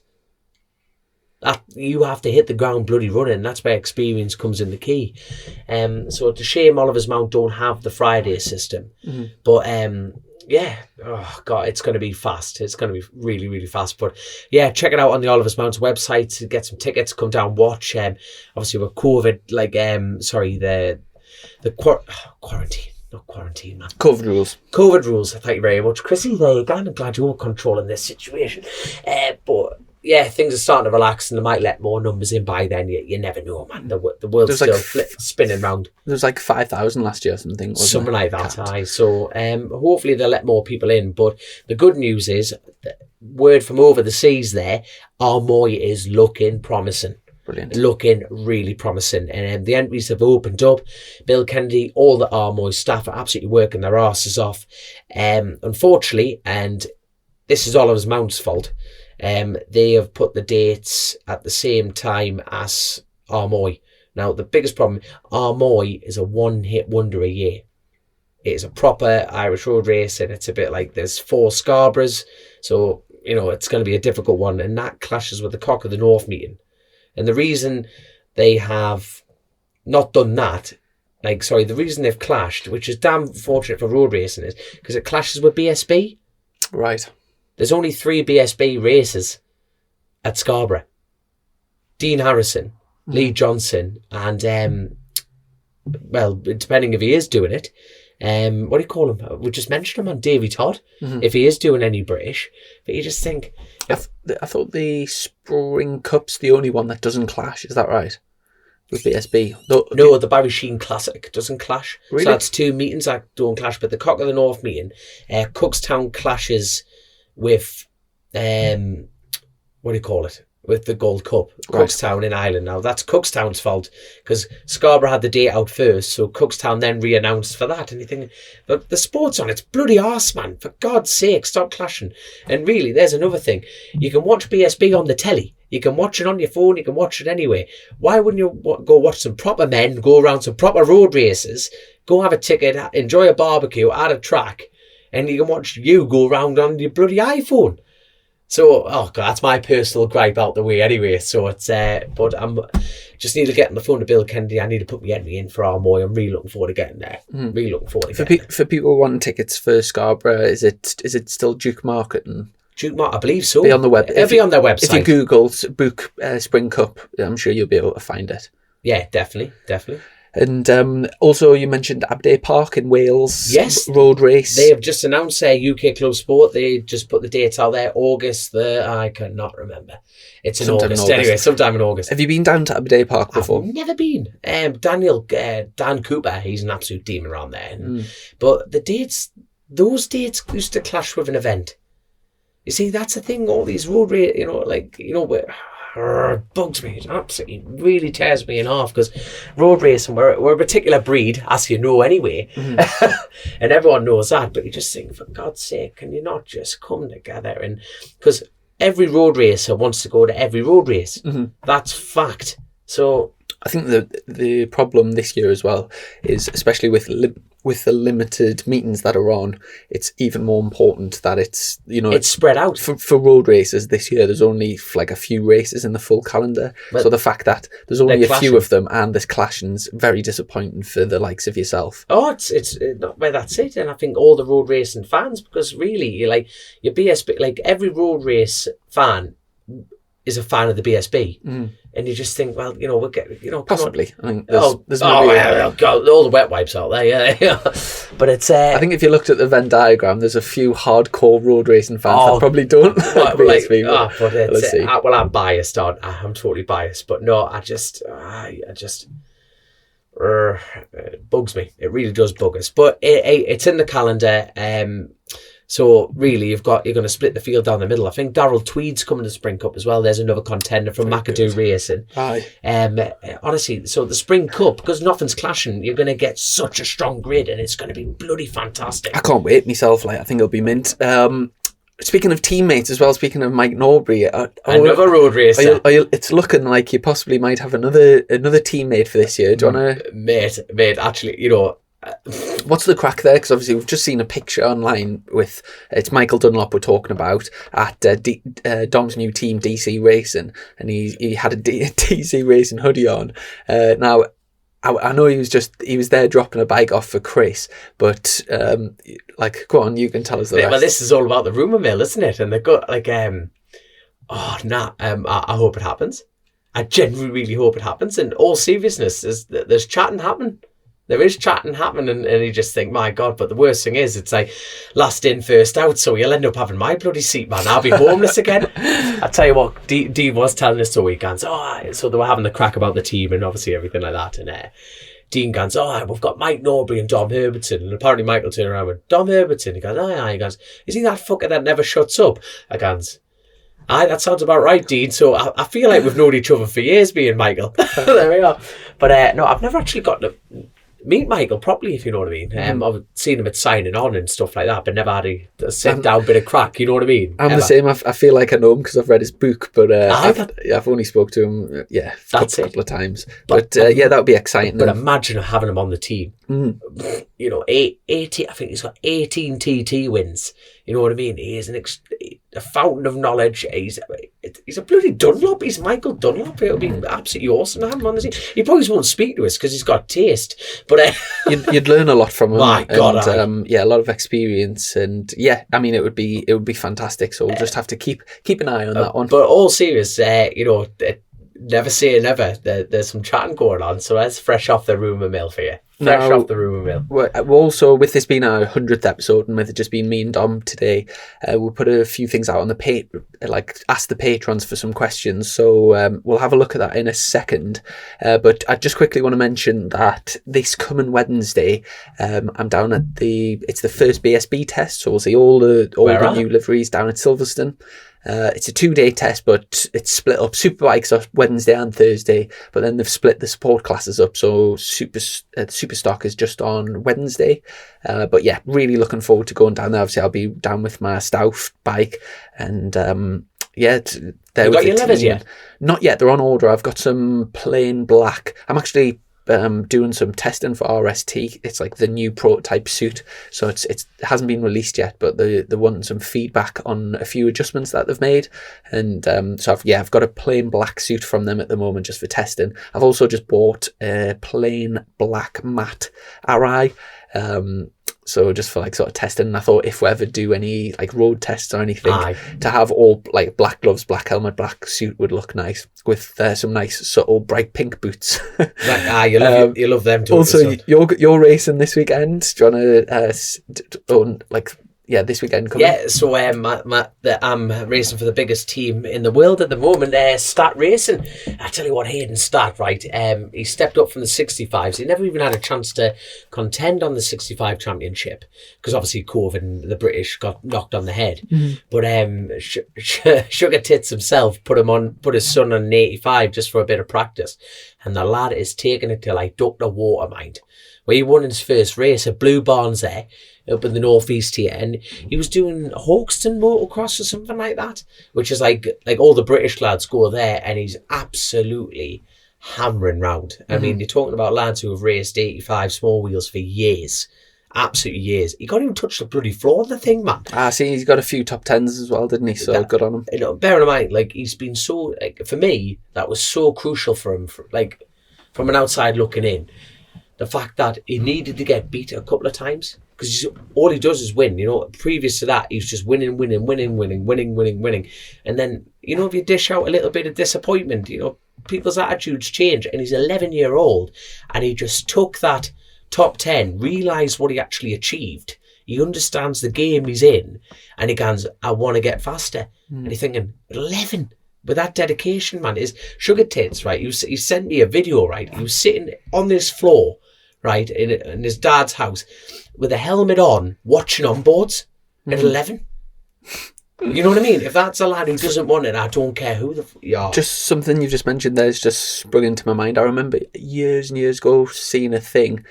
You have to hit the ground bloody running. That's where experience comes in the key. So it's a shame Oliver's Mount don't have the Friday system. Mm-hmm. But oh God, it's going to be fast. It's going to be really, really fast. But yeah, check it out on the Oliver's Mount website to get some tickets. Come down, watch. Obviously with COVID, quarantine. Not quarantine, man. COVID rules. COVID rules. Thank you very much, Chrissy. There you go. I'm glad you're controlling this situation. But yeah, things are starting to relax, and they might let more numbers in by then. You never know, man. The world's still spinning round. There was 5,000 last year or something. Something like that, aye. So hopefully they'll let more people in. But the good news is, word from over the seas there, Armoy is looking promising. Brilliant. Looking really promising. And the entries have opened up. Bill Kennedy, all the Armoy staff are absolutely working their asses off. Unfortunately, and this is Oliver's Mount's fault, they have put the dates at the same time as Armoy. Now, the biggest problem, Armoy is a one-hit wonder a year. It is a proper Irish road race, and it's a bit like there's 4 Scarboroughs, so, it's going to be a difficult one, and that clashes with the Cock of the North meeting. And the reason they have not done that, the reason they've clashed, which is damn fortunate for road racing, is because it clashes with BSB. Right. There's only 3 BSB races at Scarborough. Dean Harrison, Lee Johnson, and, depending if he is doing it, what do you call him? We just mentioned him on Davy Todd, if he is doing any British. But you just think... I thought the Spring Cup's the only one that doesn't clash. Is that right? With BSB? No, the Barry Sheen Classic doesn't clash. Really? So that's 2 meetings that don't clash. But the Cock of the North meeting, Cookstown clashes with what do you call it, with the Gold Cup. Right. Cookstown in Ireland. Now that's Cookstown's fault, because Scarborough had the date out first, so Cookstown then re-announced for that. And you think, but the sport's on, it's bloody arse, man, for God's sake, stop clashing. And really, there's another thing, you can watch BSB on the telly. You can watch it on your phone. You can watch it anyway. Why wouldn't you go watch some proper men, go around some proper road races, go have a ticket, enjoy a barbecue at a track, and you can watch you go around on your bloody iPhone? So, oh God, that's my personal gripe out the way anyway. So it's, but I'm just need to get on the phone to Bill Kennedy. I need to put my entry in for Armoy. I'm really looking forward to getting there. Really looking forward to getting there. For people wanting tickets for Scarborough, is it still Duke Market? And Duke Market, I believe so. Be on the web. It'll be on their website. If you Google book Spring Cup, I'm sure you'll be able to find it. Yeah, definitely. And also, you mentioned Abday Park in Wales. Yes. Road race. They have just announced UK Club Sport. They just put the dates out there. August, I cannot remember. It's in August. Anyway, sometime in August. Have you been down to Abday Park before? I've never been. Dan Cooper, he's an absolute demon around there. But those dates used to clash with an event. You see, that's the thing. All these road race, bugs me. It absolutely really tears me in half, because road racing, we're a particular breed, as you know anyway. And everyone knows that, but you just think, for God's sake, can you not just come together? And because every road racer wants to go to every road race. That's fact. So I think the problem this year as well is, especially with the limited meetings that are on, it's even more important that it's spread out. For road races this year, there's only like a few races in the full calendar. So the fact that there's only a few of them and there's clashing's very disappointing for the likes of yourself. Oh, it's not, well, that's it. And I think all the road racing fans, because really, your BSB, like every road race fan is a fan of the BSB. And you just think, well, we'll get, possibly. I think there's God, all the wet wipes out there, yeah. But it's. I think if you looked at the Venn diagram, there's a few hardcore road racing fans that probably don't like BSB. But it's. Well, I'm biased on. I'm totally biased, but no, I just it bugs me. It really does bug us. But it's in the calendar. So really, you're going to split the field down the middle. I think Darrell Tweed's coming to Spring Cup as well. There's another contender from McAdoo Racing. Aye. Honestly, so the Spring Cup, because nothing's clashing, you're going to get such a strong grid, and it's going to be bloody fantastic. I can't wait myself. I think it'll be mint. Speaking of teammates as well, speaking of Mike Norbury, another road racer. It's looking like you possibly might have another teammate for this year. Do you want to, mate? Actually, what's the crack there? Because obviously we've just seen a picture online with it's Michael Dunlop we're talking about at Dom's new team DC Racing, and he had a DC Racing hoodie on. Now I know he was there dropping a bike off for Chris, but go on, you can tell us the rest. Well, this is all about the rumour mill, isn't it? And they've got I hope it happens. I genuinely really hope it happens. In all seriousness, there's chatting happening. There is chatting happening, and you just think, my God, but the worst thing is, it's like last in, first out, so you'll end up having my bloody seat, man. I'll be homeless again. I tell you what, Dean was telling us the weekend, so they were having the crack about the team and obviously everything like that, and Dean goes, we've got Mike Norbury and Dom Herbertson, and apparently Michael turned around with Dom Herbertson. He goes, aye, he goes, is he that fucker that never shuts up? I goes, aye, that sounds about right, Dean. So I feel like we've known each other for years, me and Michael. There we are. But no, I've never actually got to meet Michael properly, if you know what I mean. I've seen him at signing on and stuff like that, but never had a sit down bit of crack, you know what I mean? I'm the same. I feel like I know him because I've read his book, but I've only spoke to him a couple of times. But that would be exciting. But imagine having him on the team. 80, I think he's got 18 TT wins. You know what I mean? He is a fountain of knowledge. He's a bloody Dunlop. He's Michael Dunlop. It'll be absolutely awesome to have him on the team. He probably won't speak to us because he's got taste. But you'd learn a lot from him. My God, and, a lot of experience. And it would be fantastic. So we'll just have to keep an eye on that one. But all serious, never say never. There's some chatting going on. So that's fresh off the rumour mill for you. Off the rumour mill. We're also, with this being our 100th episode and with it just being me and Dom today, we'll put a few things out on the ask the patrons for some questions. So we'll have a look at that in a second. But I just quickly want to mention that this coming Wednesday, I'm down at it's the first BSB test. So we'll see all the new liveries down at Silverstone. It's a 2-day test, but it's split up. Superbikes are Wednesday and Thursday, but then they've split the support classes up. So super stock is just on Wednesday. But yeah, really looking forward to going down there. Obviously, I'll be down with my Stout bike, and Yeah, they're You got with your the leathers team. yet? Not yet. They're on order. I've got some plain black. I'm actually doing some testing for RST. It's like the new prototype suit, so it hasn't been released yet, but they're wanting some feedback on a few adjustments that they've made, and so I've got a plain black suit from them at the moment just for testing. I've also just bought a plain black matte RI. So just for like sort of testing, and I thought if we ever do any like road tests or anything, to have all like black gloves, black helmet, black suit would look nice with some nice subtle bright pink boots. You love them too. Also, you're racing this weekend. Do you want to this weekend coming? Yeah, so I'm racing for the biggest team in the world at the moment, Stat Racing. I tell you what, Hayden Stat, right? He stepped up from the 65s. He never even had a chance to contend on the 65 championship because obviously COVID and the British got knocked on the head. Mm-hmm. But Sugar Tits himself put his son on an 85 just for a bit of practice, and the lad is taking it to like Dr. Watermind, where he won his first race at Blue Barns there, up in the northeast here, and he was doing Hawkston motocross or something like that, which is like all the British lads go there, and he's absolutely hammering round. Mm-hmm. I mean, you're talking about lads who have raced 85 small wheels for years, absolutely years. He can't even touch the bloody floor of the thing, man. See, he's got a few top tens as well, didn't he? So good on him. You know, bear in mind, like he's been so for me, that was so crucial for him. From an outside looking in, the fact that he needed to get beat a couple of times. Because all he does is win, you know. Previous to that, he was just winning. And then, you know, if you dish out a little bit of disappointment, you know, people's attitudes change. And he's 11-year-old, and he just took that top 10, realised what he actually achieved. He understands the game he's in, and he goes, I want to get faster. And you're thinking, 11? With that dedication, man, is Sugar Tits, right? He sent me a video, right? He was sitting on this floor, right, in his dad's house, with a helmet on, watching on boards at 11. You know what I mean? If that's a lad who doesn't want it, I don't care who you are. Just something you've just mentioned there has just sprung into my mind. I remember years and years ago seeing a thing,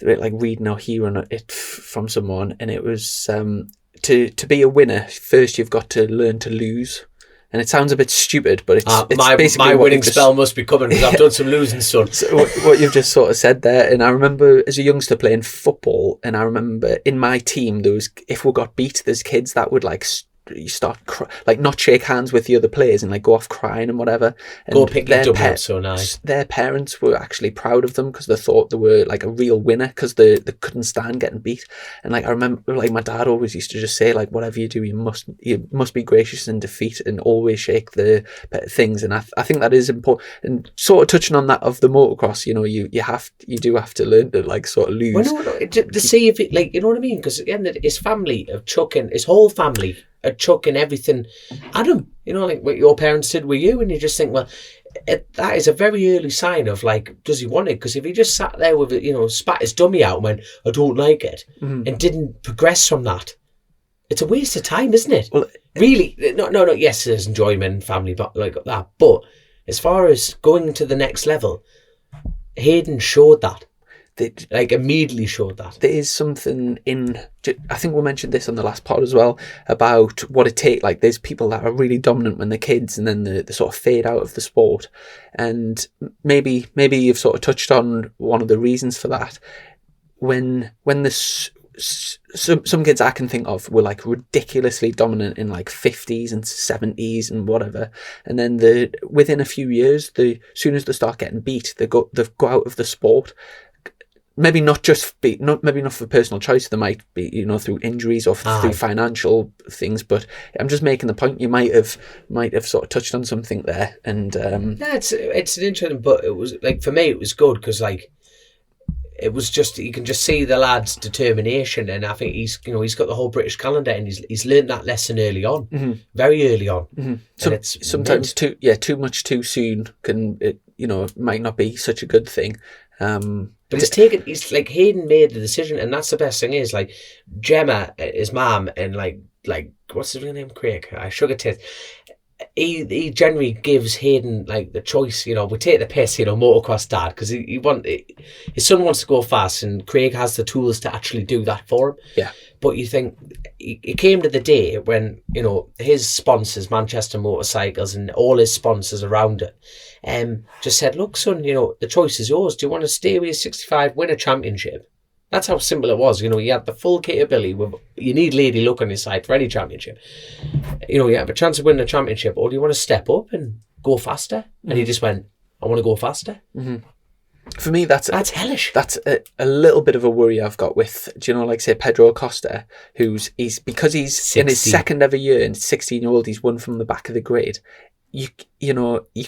like reading or hearing it from someone, and it was to be a winner, first you've got to learn to lose. And it sounds a bit stupid, but it's basically my winning spell must be coming because I've done some losing, son. So what you've just sort of said there, and I remember as a youngster playing football, and I remember in my team if we got beat, there's kids that would like you start not shake hands with the other players and like go off crying and whatever. And go pick your double, so nice. Their parents were actually proud of them because they thought they were like a real winner because they couldn't stand getting beat. And like I remember, like my dad always used to just say, like, whatever you do, you must be gracious in defeat and always shake the things. And I think that is important. And sort of touching on that of the motocross, you know, you do have to learn to like sort of lose. Well, no, to see if it, like, you know what I mean? Because again, his family of chucking, his whole family are chucking everything at him, you know, like what your parents did with you, and you just think, well, that is a very early sign of like, does he want it? Because if he just sat there with it, you know, spat his dummy out and went, I don't like it, and didn't progress from that, it's a waste of time, isn't it? Well, really, no. Yes, there's enjoyment, family, but like that. But as far as going to the next level, Hayden showed that. Immediately showed that. There is something I think we mentioned this on the last pod as well, about what it takes. Like, there's people that are really dominant when they're kids and then they sort of fade out of the sport. And maybe you've sort of touched on one of the reasons for that. When some kids I can think of were like ridiculously dominant in like 50s and 70s and whatever, and then within a few years, as soon as they start getting beat, they go out of the sport. Maybe not for personal choice. They might be, you know, through injuries or through financial things. But I'm just making the point. You might have sort of touched on something there. And it's an interesting. But it was like, for me, it was good because like it was just, you can just see the lad's determination, and I think he's got the whole British calendar, and he's learned that lesson early on, very early on. Mm-hmm. Sometimes too much too soon might not be such a good thing. But he's like, Hayden made the decision, and that's the best thing is, like, Gemma, his mom, and like what's his real name? Craig, Sugar Tits. he generally gives Hayden like the choice. We take the piss, motocross dad, because his son wants to go fast, and Craig has the tools to actually do that for him. Yeah. But you think it came to the day when his sponsors, Manchester Motorcycles, and all his sponsors around it, just said, "Look, son, the choice is yours. Do you want to stay with your 65, win a championship?" That's how simple it was. You had the full capability. You need lady luck on your side for any championship. You have a chance of winning a championship, or do you want to step up and go faster? And he just went, "I want to go faster." Mm-hmm. For me, that's hellish. That's a little bit of a worry I've got with, say Pedro Acosta, because he's 16. In his second ever year, and 16-year-old, he's won from the back of the grid. You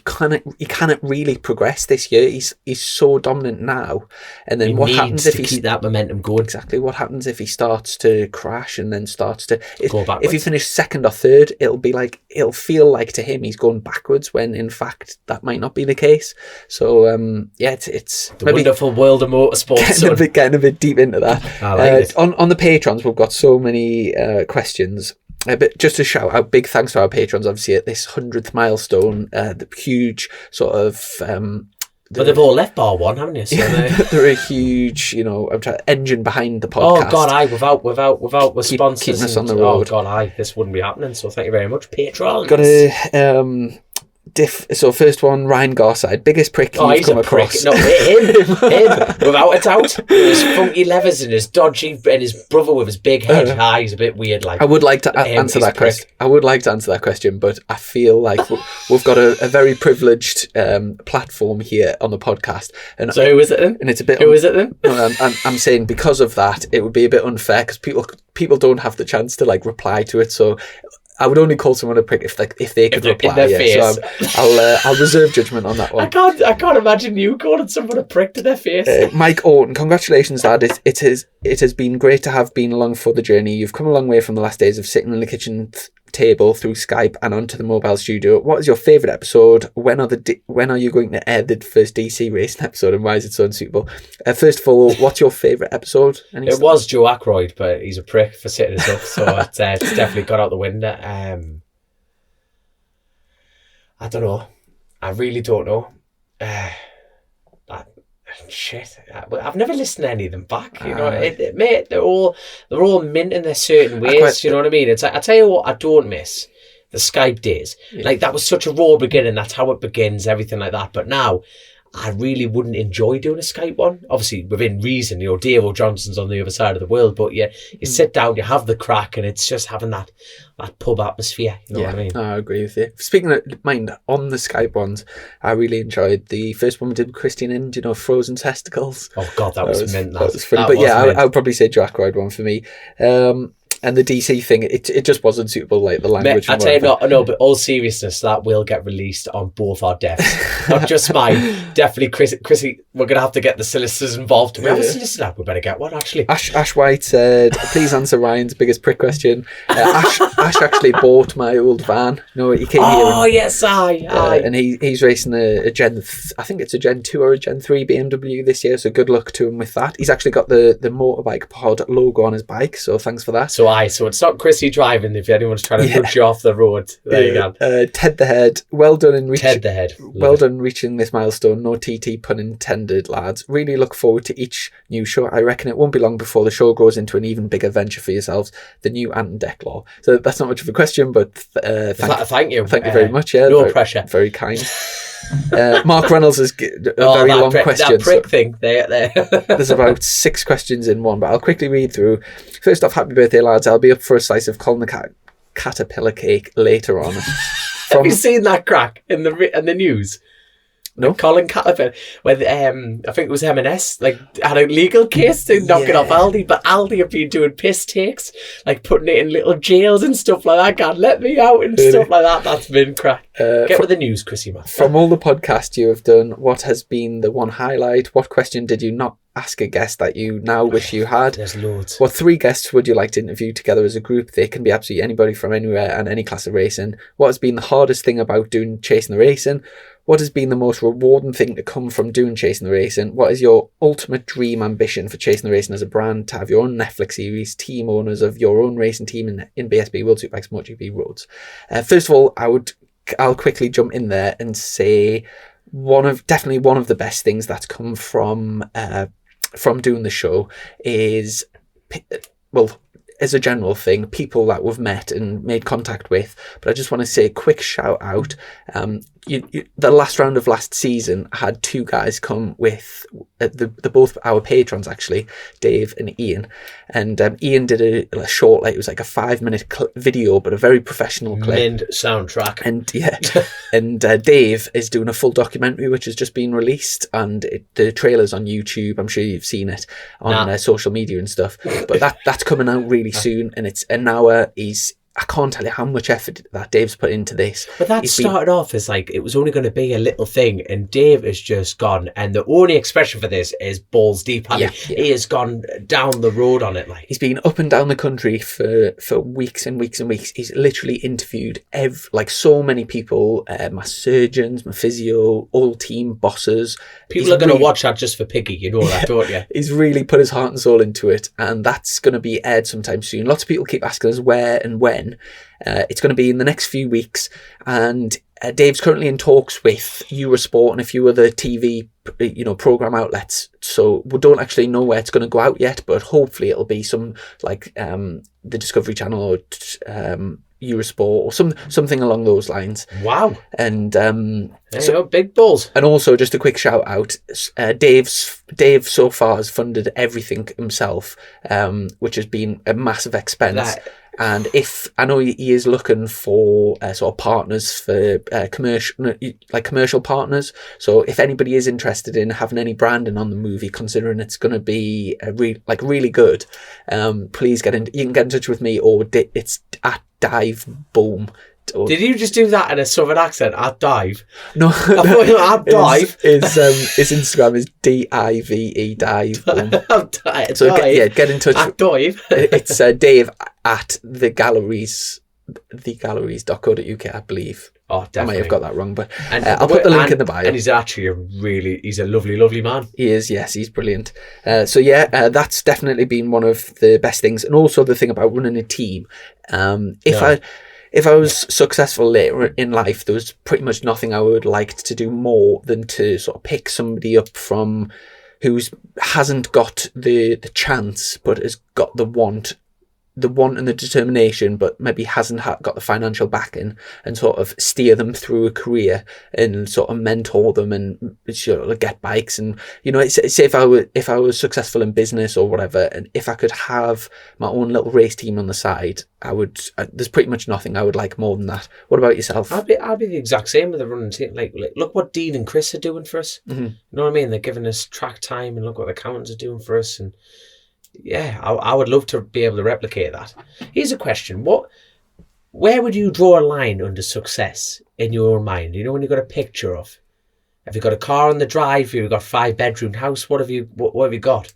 cannot really progress this year. He's so dominant now, and then what happens if he keep that momentum going? Exactly. What happens if he starts to crash and then starts to go backwards? If he finishes second or third, it'll feel like to him he's going backwards, when in fact that might not be the case. So it's the wonderful world of motorsports. Getting a bit deep into that. I like it. On the patrons, we've got so many questions. But just to shout out, big thanks to our patrons, obviously, at this 100th milestone, the huge sort of... but they've all left bar one, haven't you? So they're a huge, engine behind the podcast. Oh, God, without the sponsors. Keeping us on the road. Oh, God, this wouldn't be happening. So thank you very much, patrons. Got a... So first one, Ryan Garside, biggest prick you've come across. No, him, without a doubt. His funky levers and his dodgy, and his brother with his big head. He's a bit weird. Like, I would like to answer that question. I would like to answer that question, but I feel like we've got a very privileged platform here on the podcast. And so who is it then? And it's a bit. Who is it then? No, I'm saying because of that, it would be a bit unfair because people don't have the chance to reply to it. So I would only call someone a prick if they could reply. In their face. So I'll reserve judgment on that one. I can't imagine you calling someone a prick to their face. Mike Orton, congratulations, Dad. It has been great to have been along for the journey. You've come a long way from the last days of sitting on the kitchen table through Skype and onto the mobile studio. What is your favourite episode? When are you going to air the first DC racing episode, and why is it so unsuitable? First of all, what's your favourite episode? It was Joe Ackroyd, but he's a prick for sitting us up, so it's definitely got out the window. I don't know. I really don't know. Shit, I've never listened to any of them back. Mate, they're all mint in their certain ways. You know what I mean? It's like, I tell you what, I don't miss the Skype days. Yeah. Like, that was such a raw beginning. That's how it begins, everything like that. But now, I really wouldn't enjoy doing a Skype one. Obviously, within reason, Dave O'Johnson's on the other side of the world, but you sit down, you have the crack, and it's just having that pub atmosphere. You know what I mean? I agree with you. Speaking of mind, on the Skype ones, I really enjoyed the first one we did with Christine Ind, Frozen Testicles. Oh, God, that was mint. That was funny. But I would probably say Jack Ride one for me. And the DC thing, it just wasn't suitable, like the language. I tell you, no, but all seriousness, that will get released on both our desks. Not just mine. Definitely, Chrissy, we're going to have to get the solicitors involved. Do we have a solicitor? We better get one, actually. Ash White said, please answer Ryan's biggest prick question. Ash actually bought my old van. He came here. Oh, yes, aye. And he's racing a Gen, I think it's a Gen 2 or a Gen 3 BMW this year, so good luck to him with that. He's actually got the Motorbike Pod logo on his bike, so thanks for that. So it's not Chrissy driving if anyone's trying to nudge you off the road. There you go. Ted the Head, well done in reaching. Ted the Head. Well done reaching this milestone. No TT pun intended, lads. Really look forward to each new show. I reckon it won't be long before the show goes into an even bigger venture for yourselves, the new Ant Deck Law. So that's not much of a question, but thank you. Thank you very much. Yeah, no pressure. Very kind. Mark Reynolds is a very long question. That prick thing. There's about 6 questions in one, but I'll quickly read through. First off, happy birthday, lads. I'll be up for a slice of Colin the Caterpillar cake later on. Have you seen that crack in the news? No. Colin Caterpillar, where I think it was M&S, had a legal case to knock it off Aldi, but Aldi have been doing piss takes, putting it in little jails and stuff like that. God, let me out and stuff like that. That's been crack. Get with the news, Chrissy, man. From all the podcasts you have done, what has been the one highlight? What question did you not ask a guest that you now wish you had? There's loads. What 3 guests would you like to interview together as a group? They can be absolutely anybody from anywhere and any class of racing. What has been the hardest thing about chasing the racing? What has been the most rewarding thing to come from doing Chasing the Racing? What is your ultimate dream ambition for Chasing the Racing as a brand? To have your own Netflix series, team owners of your own racing team in BSB, World Superbikes, MotoGP roads. First of all, I would I'll quickly jump in there and say definitely one of the best things that's come from doing the show is, well, as a general thing, people that we've met and made contact with. But I just want to say a quick shout out. The last round of last season had two guys come with the both our patrons, actually, Dave and Ian. And Ian did a short, like, it was like a 5-minute video, but a very professional clip. Mint soundtrack. And yeah, and Dave is doing a full documentary which has just been released, and the trailer's on YouTube. I'm sure you've seen it on social media and stuff. But that's coming out really soon, and it's an hour. I can't tell you how much effort that Dave's put into this. But that started off as like, it was only going to be a little thing, and Dave has just gone, and the only expression for this is balls deep. He has gone down the road on it. Like, he's been up and down the country for weeks and weeks and weeks. He's literally interviewed so many people, my surgeons, my physio, all team bosses. People are going to watch that just for Piggy, you know that, don't you? He's really put his heart and soul into it, and that's going to be aired sometime soon. Lots of people keep asking us where and when. It's going to be in the next few weeks, and Dave's currently in talks with Eurosport and a few other TV program outlets, so we don't actually know where it's going to go out yet, but hopefully it'll be some like the Discovery Channel or Eurosport or something along those lines. Wow. And big balls. And also, just a quick shout out, Dave so far has funded everything himself, which has been a massive expense. And if I know he is looking for sort of partners for commercial partners, so if anybody is interested in having any branding on the movie, considering it's going to be really good, please get in. You can get in touch with me, or it's at Dive Boom. Did you just do that in a southern accent? At Dive? No, I thought you were at Dive. His Instagram is DIVE Dive Boom. So get in touch. At Dive. It's Dave at thegalleries.co.uk, I believe. Oh, definitely. I might have got that wrong, but I'll put the link in the bio. And he's actually he's a lovely, lovely man. He is, yes, he's brilliant. That's definitely been one of the best things. And also the thing about running a team. If I was successful later in life, there was pretty much nothing I would like to do more than to sort of pick somebody up from who hasn't got the chance, but has got the want and the determination, but maybe hasn't got the financial backing, and sort of steer them through a career and sort of mentor them and get bikes. And say if I was successful in business or whatever, and if I could have my own little race team on the side, I would. There's pretty much nothing I would like more than that. What about yourself? I'd be the exact same with the running team. Like look what Dean and Chris are doing for us. Mm-hmm. You know what I mean? They're giving us track time, and look what the accountants are doing for us. And yeah, I would love to be able to replicate that. Here's a question. Where would you draw a line under success in your own mind? When you've got a picture of, have you got a car on the drive? Have you got a 5-bedroom house? What have you got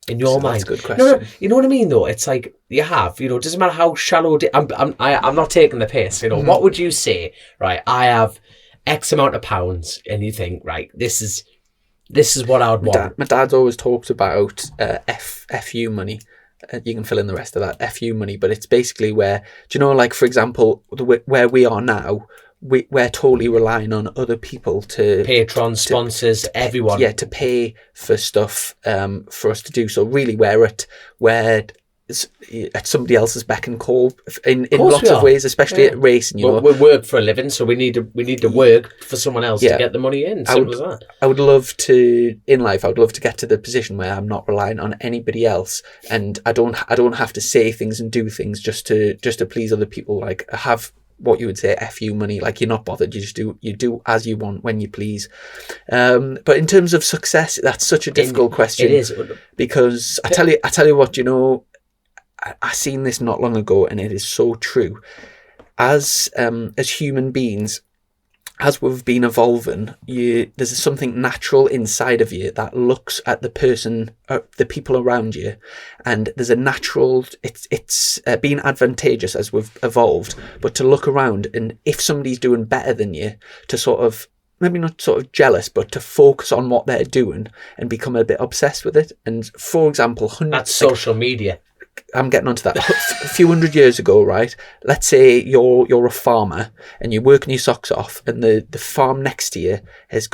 in your mind? That's a good question. No, you know what I mean though? It's like you have, it doesn't matter how shallow, I'm not taking the piss, Mm-hmm. What would you say? Right, I have X amount of pounds, and you think, right, this is what I would want. My dad's always talked about FU money. You can fill in the rest of that FU money, but it's basically where, for example, where we are now, we're totally relying on other people to patrons, sponsors, everyone. Yeah, to pay for stuff for us to do. So really, we're at somebody else's beck and call in lots of ways, especially at racing. We work for a living, so we need to work for someone else to get the money in. Simple as that. I would love to get to the position where I'm not relying on anybody else, and I don't have to say things and do things just to please other people. Like, have what you would say FU money, like you're not bothered, you do as you want when you please. But in terms of success, that's such a difficult question. It is, because I tell you what, I seen this not long ago, and it is so true. As human beings, as we've been evolving, there's something natural inside of you that looks at the people around you, and there's a natural. It's been advantageous as we've evolved, but to look around, and if somebody's doing better than you, to sort of, maybe not sort of jealous, but to focus on what they're doing and become a bit obsessed with it. And for example, that's social media. I'm getting onto that. A few hundred years ago, right? Let's say you're a farmer and you're working your socks off, and the farm next to you is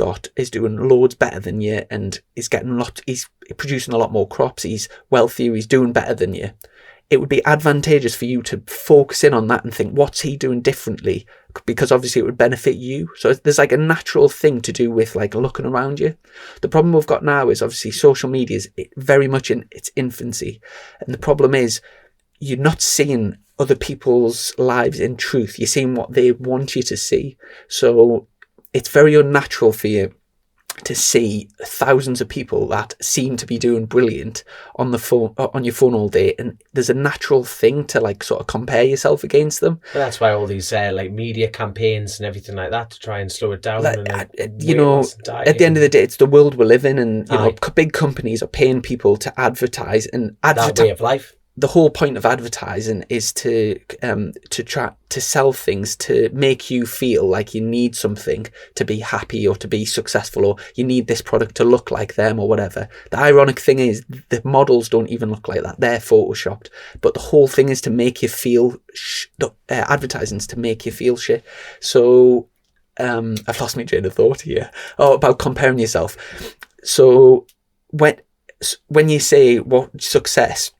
doing loads better than you, and he's producing a lot more crops. He's wealthier. He's doing better than you. It would be advantageous for you to focus in on that and think, what's he doing differently? Because obviously it would benefit you. So there's like a natural thing to do with like looking around you. The problem we've got now is obviously social media is very much in its infancy. And the problem is you're not seeing other people's lives in truth. You're seeing what they want you to see. So it's very unnatural for you to see thousands of people that seem to be doing brilliant on your phone all day, and there's a natural thing to like sort of compare yourself against them. Well, that's why all these like media campaigns and everything like that to try and slow it down. Like, and you know, at the end of the day, it's the world we live in, and you know, big companies are paying people to advertise that way of life. The whole point of advertising is to try to sell things to make you feel like you need something to be happy or to be successful, or you need this product to look like them or whatever. The ironic thing is the models don't even look like that. They're photoshopped. But the whole thing is to make you feel advertising's to make you feel shit. So I've lost my train of thought here. Oh, about comparing yourself. So when you say what success,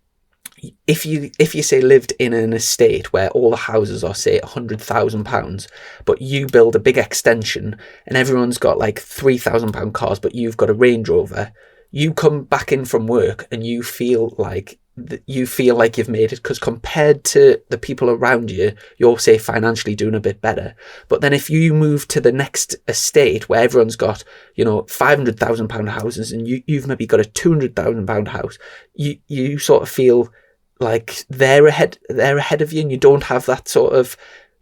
if you say lived in an estate where all the houses are say £100,000, but you build a big extension and everyone's got like £3,000 cars, but you've got a Range Rover, you come back in from work and you feel like you've made it, because compared to the people around you, you're say financially doing a bit better. But then if you move to the next estate where everyone's got, you know, £500,000 houses and you've maybe got a £200,000 house, you sort of feel like they're ahead of you, and you don't have that sort of,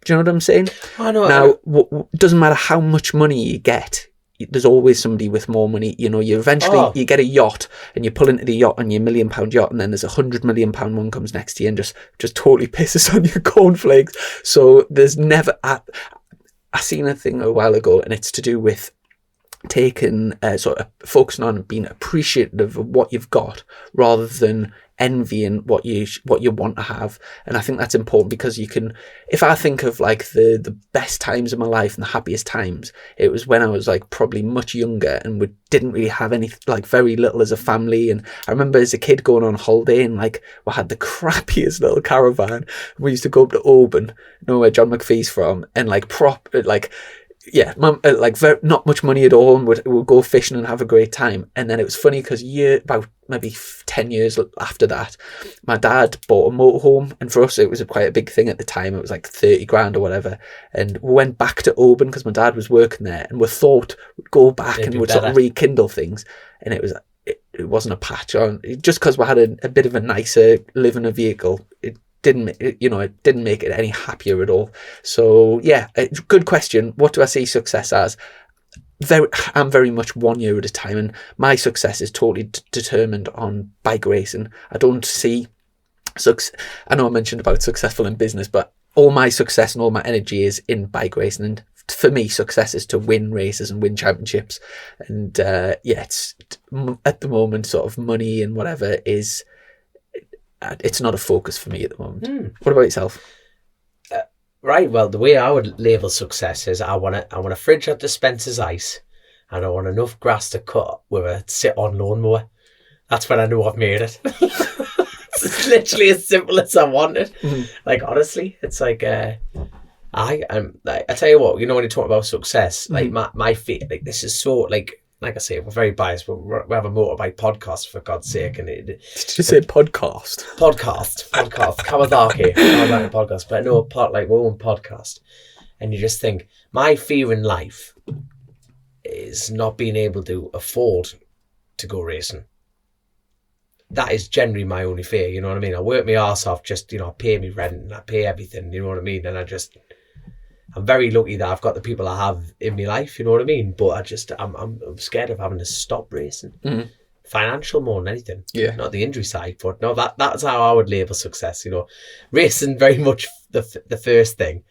do you know what I'm saying? I know. Now, doesn't matter how much money you get, there's always somebody with more money. You know, you get a yacht and you pull into the yacht on your £1 million yacht, and then there's £100 million one comes next to you and just totally pisses on your cornflakes. So there's never, I seen a thing a while ago, and it's to do with taking sort of focusing on being appreciative of what you've got rather than envying what you want to have. And I think that's important, because you can, if I think of like the best times of my life and the happiest times, it was when I was like probably much younger and we didn't really have any, like very little as a family. And I remember as a kid going on holiday and like we had the crappiest little caravan. We used to go up to Oban, you know where John McPhee's from, and like not much money at all, and we'd go fishing and have a great time. And then it was funny because about maybe 10 years after that, my dad bought a motorhome, and for us it was quite a big thing at the time. It was like 30 grand or whatever, and we went back to Oban because my dad was working there, and we thought we'd go back and we'd sort of rekindle things. And it wasn't a patch on, just because we had a bit of a nicer living a vehicle. It didn't make it any happier at all. So yeah, good question. What do I see success as? I'm very much 1 year at a time, and my success is totally determined on bike racing. I don't see I know I mentioned about successful in business, but all my success and all my energy is in bike racing. And for me, success is to win races and win championships. And it's at the moment sort of money and whatever is, it's not a focus for me at the moment. What about yourself? Right, well, the way I would label success is I want a fridge that dispenses ice, and I want enough grass to cut with a sit-on lawnmower. That's when I know I've made it. It's literally as simple as I want it. Like, honestly, it's like I tell you what, you know, when you talk about success, like my feet, like this is so like I say, we're very biased, but we have a motorbike podcast, for God's sake. And did you say podcast? Podcast, Kawasaki podcast, but no, like our own podcast. And you just think, my fear in life is not being able to afford to go racing. That is generally my only fear, you know what I mean? I work my arse off, just, you know, I pay me rent and I pay everything, you know what I mean? And I'm very lucky that I've got the people I have in my life, you know what I mean? But I'm scared of having to stop racing. Financial more than anything. Yeah. Not the injury side, but no, that's how I would label success, you know. Racing very much the first thing.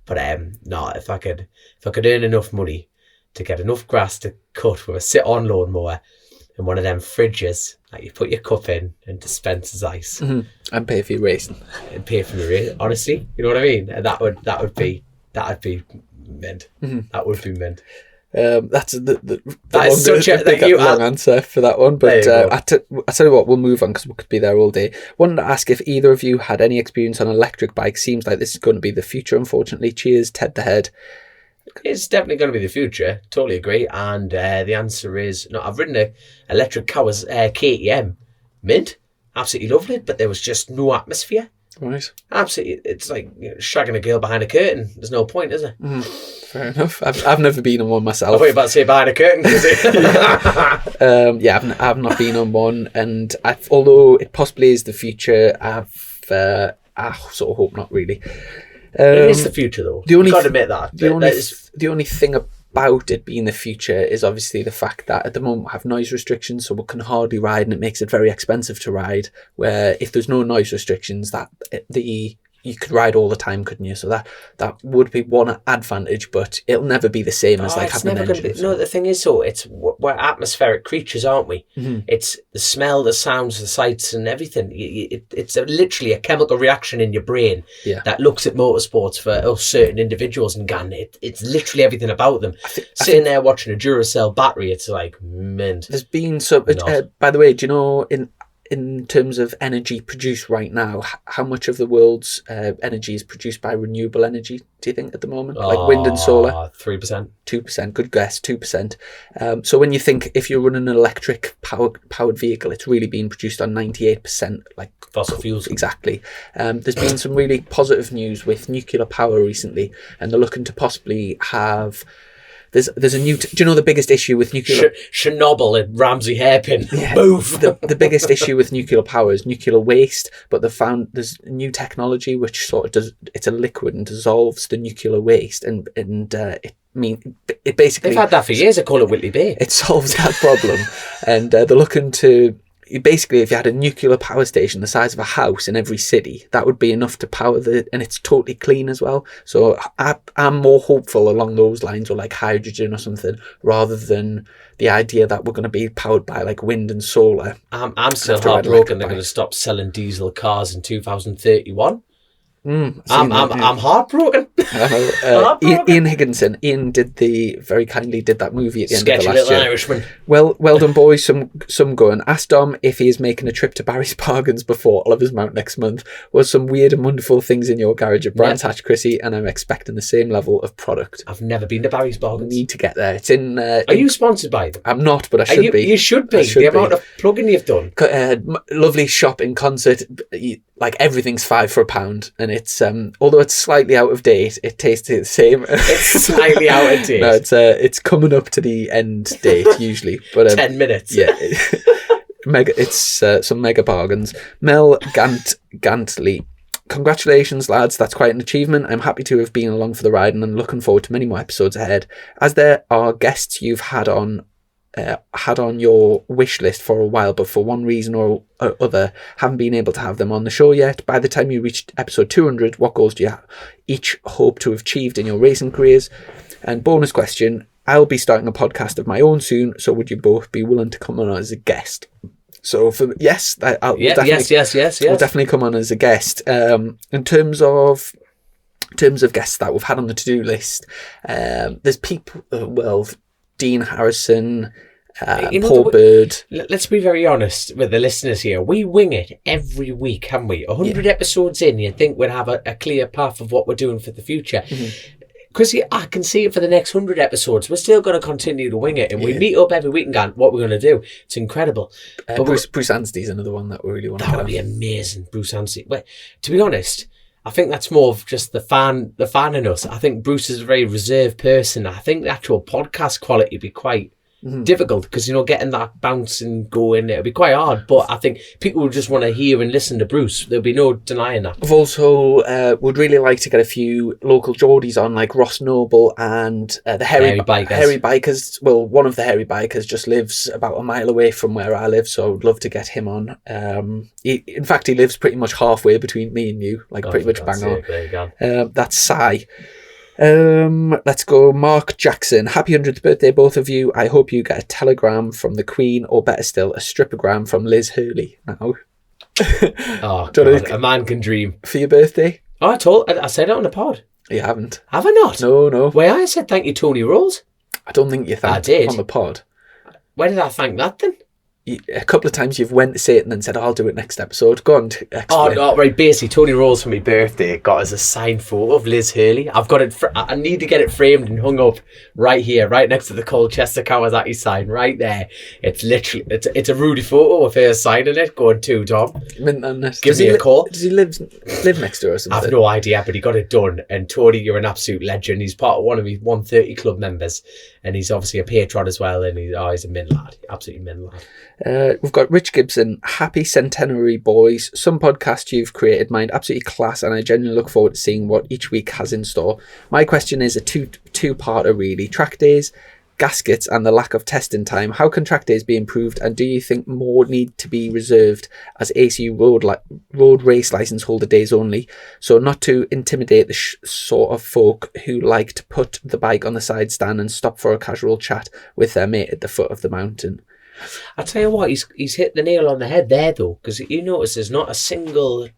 But no, if I could earn enough money to get enough grass to cut with a sit-on lawnmower and one of them fridges Like, you put your cup in and dispenses ice. And pay for your racing. And pay for your race. Honestly, you know what I mean? And that'd be mint. That would be mint. That's the long answer for that one. But I tell you what, we'll move on because we could be there all day. Wanted to ask if either of you had any experience on electric bikes. Seems like this is going to be the future, unfortunately. Cheers, Ted the Head. It's definitely going to be the future. Totally agree. And the answer is no. I've ridden an electric KTM, mint, absolutely lovely, but there was just no atmosphere. Right. Absolutely, it's like shagging a girl behind a curtain. There's no point, is there? Fair enough. I've never been on one myself. I thought you were about to say behind a curtain. I've not been on one, and although it possibly is the future, I sort of hope not really. It is the future, though. You've got to admit that. The only thing about it being the future is obviously the fact that at the moment we have noise restrictions, so we can hardly ride, and it makes it very expensive to ride. Where if there's no noise restrictions, you could ride all the time, couldn't you? So that would be one advantage, but it'll never be the same as having an engine. No, the thing is, we're atmospheric creatures, aren't we? It's the smell, the sounds, the sights, and everything. It's literally a chemical reaction in your brain that looks at motorsports for certain individuals and gone. It's literally everything about them. Sitting there watching a Duracell battery, it's like mint. There's been some. By the way, do you know in terms of energy produced right now, how much of the world's energy is produced by renewable energy, do you think, at the moment? Like wind and solar? 3%. 2%, good guess, 2%. So when you think if you're running an electric powered vehicle, it's really being produced on 98% like fossil fuels. Exactly. There's been some really positive news with nuclear power recently, and they're looking to possibly have... There's a new... do you know the biggest issue with nuclear... Chernobyl and Ramsey Hairpin. Yeah, Move! The biggest issue with nuclear power is nuclear waste, but they've found there's new technology which sort of does... It's a liquid and dissolves the nuclear waste, and it basically... They've had that for years. I call it Whitley Bay. It solves that problem. And they're looking to... Basically, if you had a nuclear power station the size of a house in every city, that would be enough to power and it's totally clean as well. So I'm more hopeful along those lines, or like hydrogen or something, rather than the idea that we're going to be powered by like wind and solar. I'm still heartbroken they're going to stop selling diesel cars in 2031. I'm heartbroken. Ian Higginson. Ian very kindly did that movie at the end of the last year. Irishman. Well done, boys. Some going. Ask Dom if he is making a trip to Barry's Bargains before Oliver's Mount next month. Was some weird and wonderful things in your garage at Brands Hatch, Chrissy, and I'm expecting the same level of product. I've never been to Barry's Bargains. Need to get there. It's in. Are you sponsored by them? I'm not, but I should be. You should be. The amount of plugging you've done. Lovely shop in Concert. Like everything's £5 for £1, and it's although it's slightly out of date, it tastes the same. It's slightly out of date. No, it's coming up to the end date usually, but 10 minutes. Yeah, it's some mega bargains. Mel Gantley. Congratulations, lads. That's quite an achievement. I'm happy to have been along for the ride, and I'm looking forward to many more episodes ahead. As there are guests you've had on your wish list for a while, but for one reason or other haven't been able to have them on the show yet. By the time you reach episode 200, what goals do you each hope to have achieved in your racing careers? And bonus question, I'll be starting a podcast of my own soon, so would you both be willing to come on as a guest? So yes, I'll definitely come on as a guest. In terms of guests that we've had on the to-do list, there's people, Dean Harrison, Paul Bird. Let's be very honest with the listeners here. We wing it every week, haven't we? 100 episodes in, you'd think we'd have a clear path of what we're doing for the future. Chrissy, I can see it for the next 100 episodes. We're still going to continue to wing it, and we meet up every week and go, what we're going to do. It's incredible. But Bruce Anstey's another one that we really want to get on. That would be amazing, Bruce Anstey. But to be honest, I think that's more of just the fan in us. I think Bruce is a very reserved person. I think the actual podcast quality would be quite difficult because, getting that bounce and going, it'll be quite hard. But I think people will just want to hear and listen to Bruce. There'll be no denying that. I've also would really like to get a few local Geordies on, like Ross Noble and the Hairy Bikers. Well, one of the Hairy Bikers just lives about a mile away from where I live, so I would love to get him on. In fact, he lives pretty much halfway between me and you, like pretty much bang on. That's Sai. Let's go. Mark Jackson. Happy 100th birthday, both of you. I hope you get a telegram from the Queen, or better still, a stripogram from Liz Hurley. Now, Oh, God, a man can dream. for your birthday? Oh, I said it on the pod. You haven't. Have I not? No. Where I said thank you, Tony Rolls. I don't think you thanked I did. on the pod. Where did I thank that then? A couple of times you've went to say it and then said, I'll do it next episode. Go on, explain. Oh, no, right. Basically, Tony Rolls for my birthday got us a signed photo of Liz Hurley. I've got it. I need to get it framed and hung up right here, right next to the Colchester Kawasaki sign, right there. It's literally it's a Rudy photo of her signing it, going to Dom. Give me a call. Does he live next to her or something? I've no idea, but he got it done. And Tony, you're an absolute legend. He's part of one of my 130 club members, and he's obviously a patron as well. And he's a min lad, absolutely min lad. We've got Rich Gibson. Happy centenary, boys. Some podcast you've created mind absolutely class, and I genuinely look forward to seeing what each week has in store. My question is a two-parter really. Track days, gaskets, and the lack of testing time. How can track days be improved, and do you think more need to be reserved as ACU road race licence holder days only, so not to intimidate the sort of folk who like to put the bike on the side stand and stop for a casual chat with their mate at the foot of the mountain? I tell you what, he's hit the nail on the head there though, because you notice there's not a single,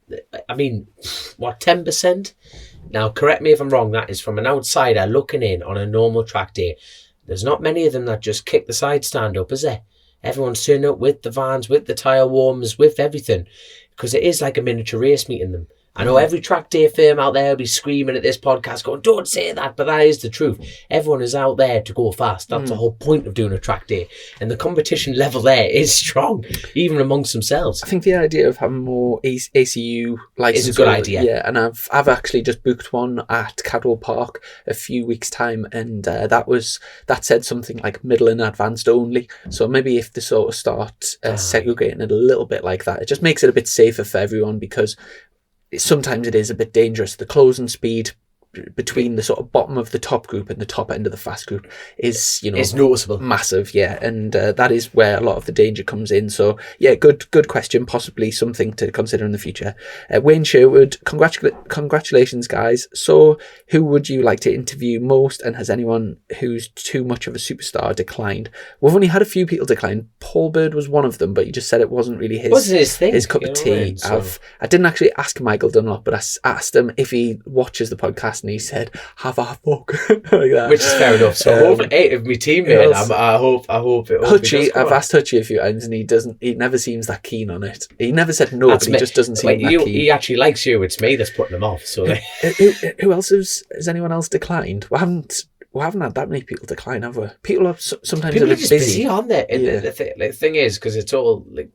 10%? Now, correct me if I'm wrong, that is from an outsider looking in on a normal track day. There's not many of them that just kick the side stand up, is there? Everyone's turning up with the vans, with the tyre warmers, with everything, because it is like a miniature race meeting them. I know every track day firm out there will be screaming at this podcast going, don't say that, but that is the truth. Everyone is out there to go fast. That's the whole point of doing a track day. And the competition level there is strong, even amongst themselves. I think the idea of having more ACU licenses is a good idea. Yeah, and I've actually just booked one at Cadwell Park a few weeks' time, and that said something like middle and advanced only. So maybe if they sort of start segregating it a little bit like that, it just makes it a bit safer for everyone, because sometimes it is a bit dangerous. The closing speed between the sort of bottom of the top group and the top end of the fast group is, it's noticeable, massive, yeah, and that is where a lot of the danger comes in. So yeah, good question, possibly something to consider in the future. Wayne Sherwood, congratulations guys. So who would you like to interview most, and has anyone who's too much of a superstar declined? We've only had a few people decline. Paul Bird was one of them, but he just said it wasn't really his thing, his cup of tea. I didn't actually ask Michael Dunlop, but I asked him if he watches the podcast, and he said, "Have a fuck," like that. Which is fair enough. So hopefully, of my teammate, I hope it. Hutchie, I've asked Hutchie a few times, and he never seems that keen on it. He never said no, but he just doesn't seem that keen. He actually likes you. It's me that's putting him off. So who else has anyone else declined? We haven't had that many people decline, have we? People are sometimes people a bit just busy on there. And yeah. the thing is, because it's all like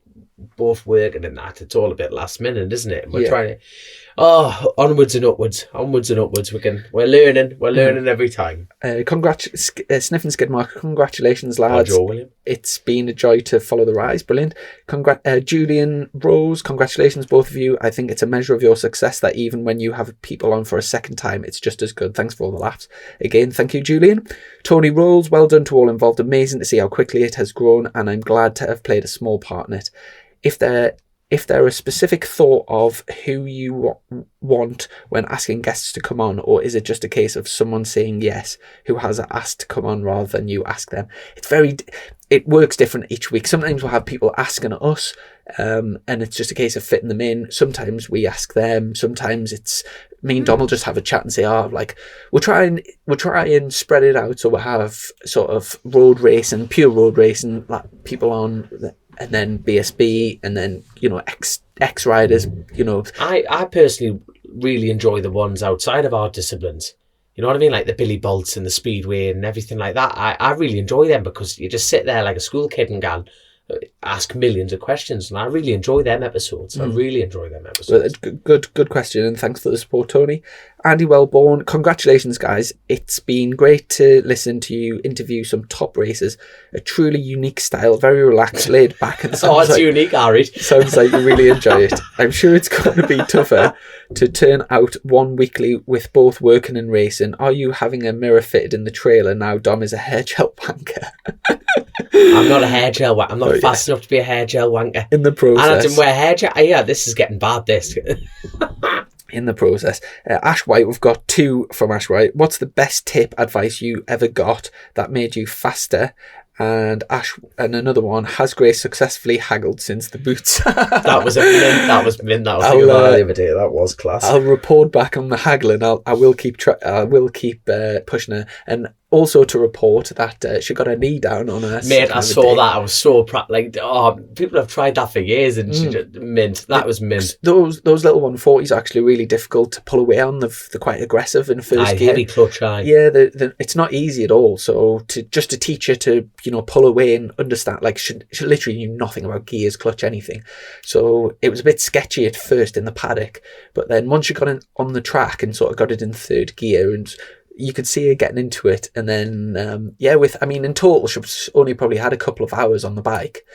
both working and that, it's all a bit last minute, isn't it? We're trying to. Oh, onwards and upwards. We're learning every time. Sniffing Skidmark, congratulations, lads. Joe William. It's been a joy to follow the rise. Brilliant. Julian Rose, congratulations, both of you. I think it's a measure of your success that even when you have people on for a second time, it's just as good. Thanks for all the laughs. Again, thank you, Julian. Tony Rolls, well done to all involved. Amazing to see how quickly it has grown, and I'm glad to have played a small part in it. If there are specific thought of who you want when asking guests to come on, or is it just a case of someone saying yes who has asked to come on rather than you ask them? It works different each week. Sometimes we'll have people asking us, and it's just a case of fitting them in. Sometimes we ask them. Sometimes it's me and Dom will just have a chat and say, we'll try and spread it out, so we'll have sort of pure road racing, like people on, and then BSB, and then X riders. I personally really enjoy the ones outside of our disciplines. You know what I mean? Like the Billy Bolts and the Speedway and everything like that. I really enjoy them, because you just sit there like a school kid and ask millions of questions, and I really enjoy them episodes. Well, good question, and thanks for the support, Tony. Andy Wellborn, congratulations guys, it's been great to listen to you interview some top racers. A truly unique style, very relaxed, laid back, and it's unique, Ari. Sounds like you really enjoy it. I'm sure it's going to be tougher to turn out one weekly with both working and racing. Are you having a mirror fitted in the trailer now Dom is a hair gel wanker? I'm not a hair gel wanker. I'm not fast enough to be a hair gel wanker. In the process. And I didn't wear hair gel. Yeah, this is getting bad, this. in the process. Ash White, we've got 2 from Ash White. What's the best tip, advice you ever got that made you faster? And another one, has Grace successfully haggled since the boots? That was a mint. That was mint. That was thinking about that the other day. That was class. I'll report back on the haggling. I will keep pushing her, and also to report that she got her knee down on her. Mate, I saw that. I was so proud. Like, people have tried that for years, and she just mint. That was mint. Those little 140s are actually really difficult to pull away on. They're quite aggressive in first gear. Heavy clutch. Yeah, it's not easy at all. So to teach her to pull away and understand, like she literally knew nothing about gears, clutch, anything. So it was a bit sketchy at first in the paddock, but then once she got on the track and sort of got it in third gear, and you could see her getting into it. And then in total she's only probably had a couple of hours on the bike,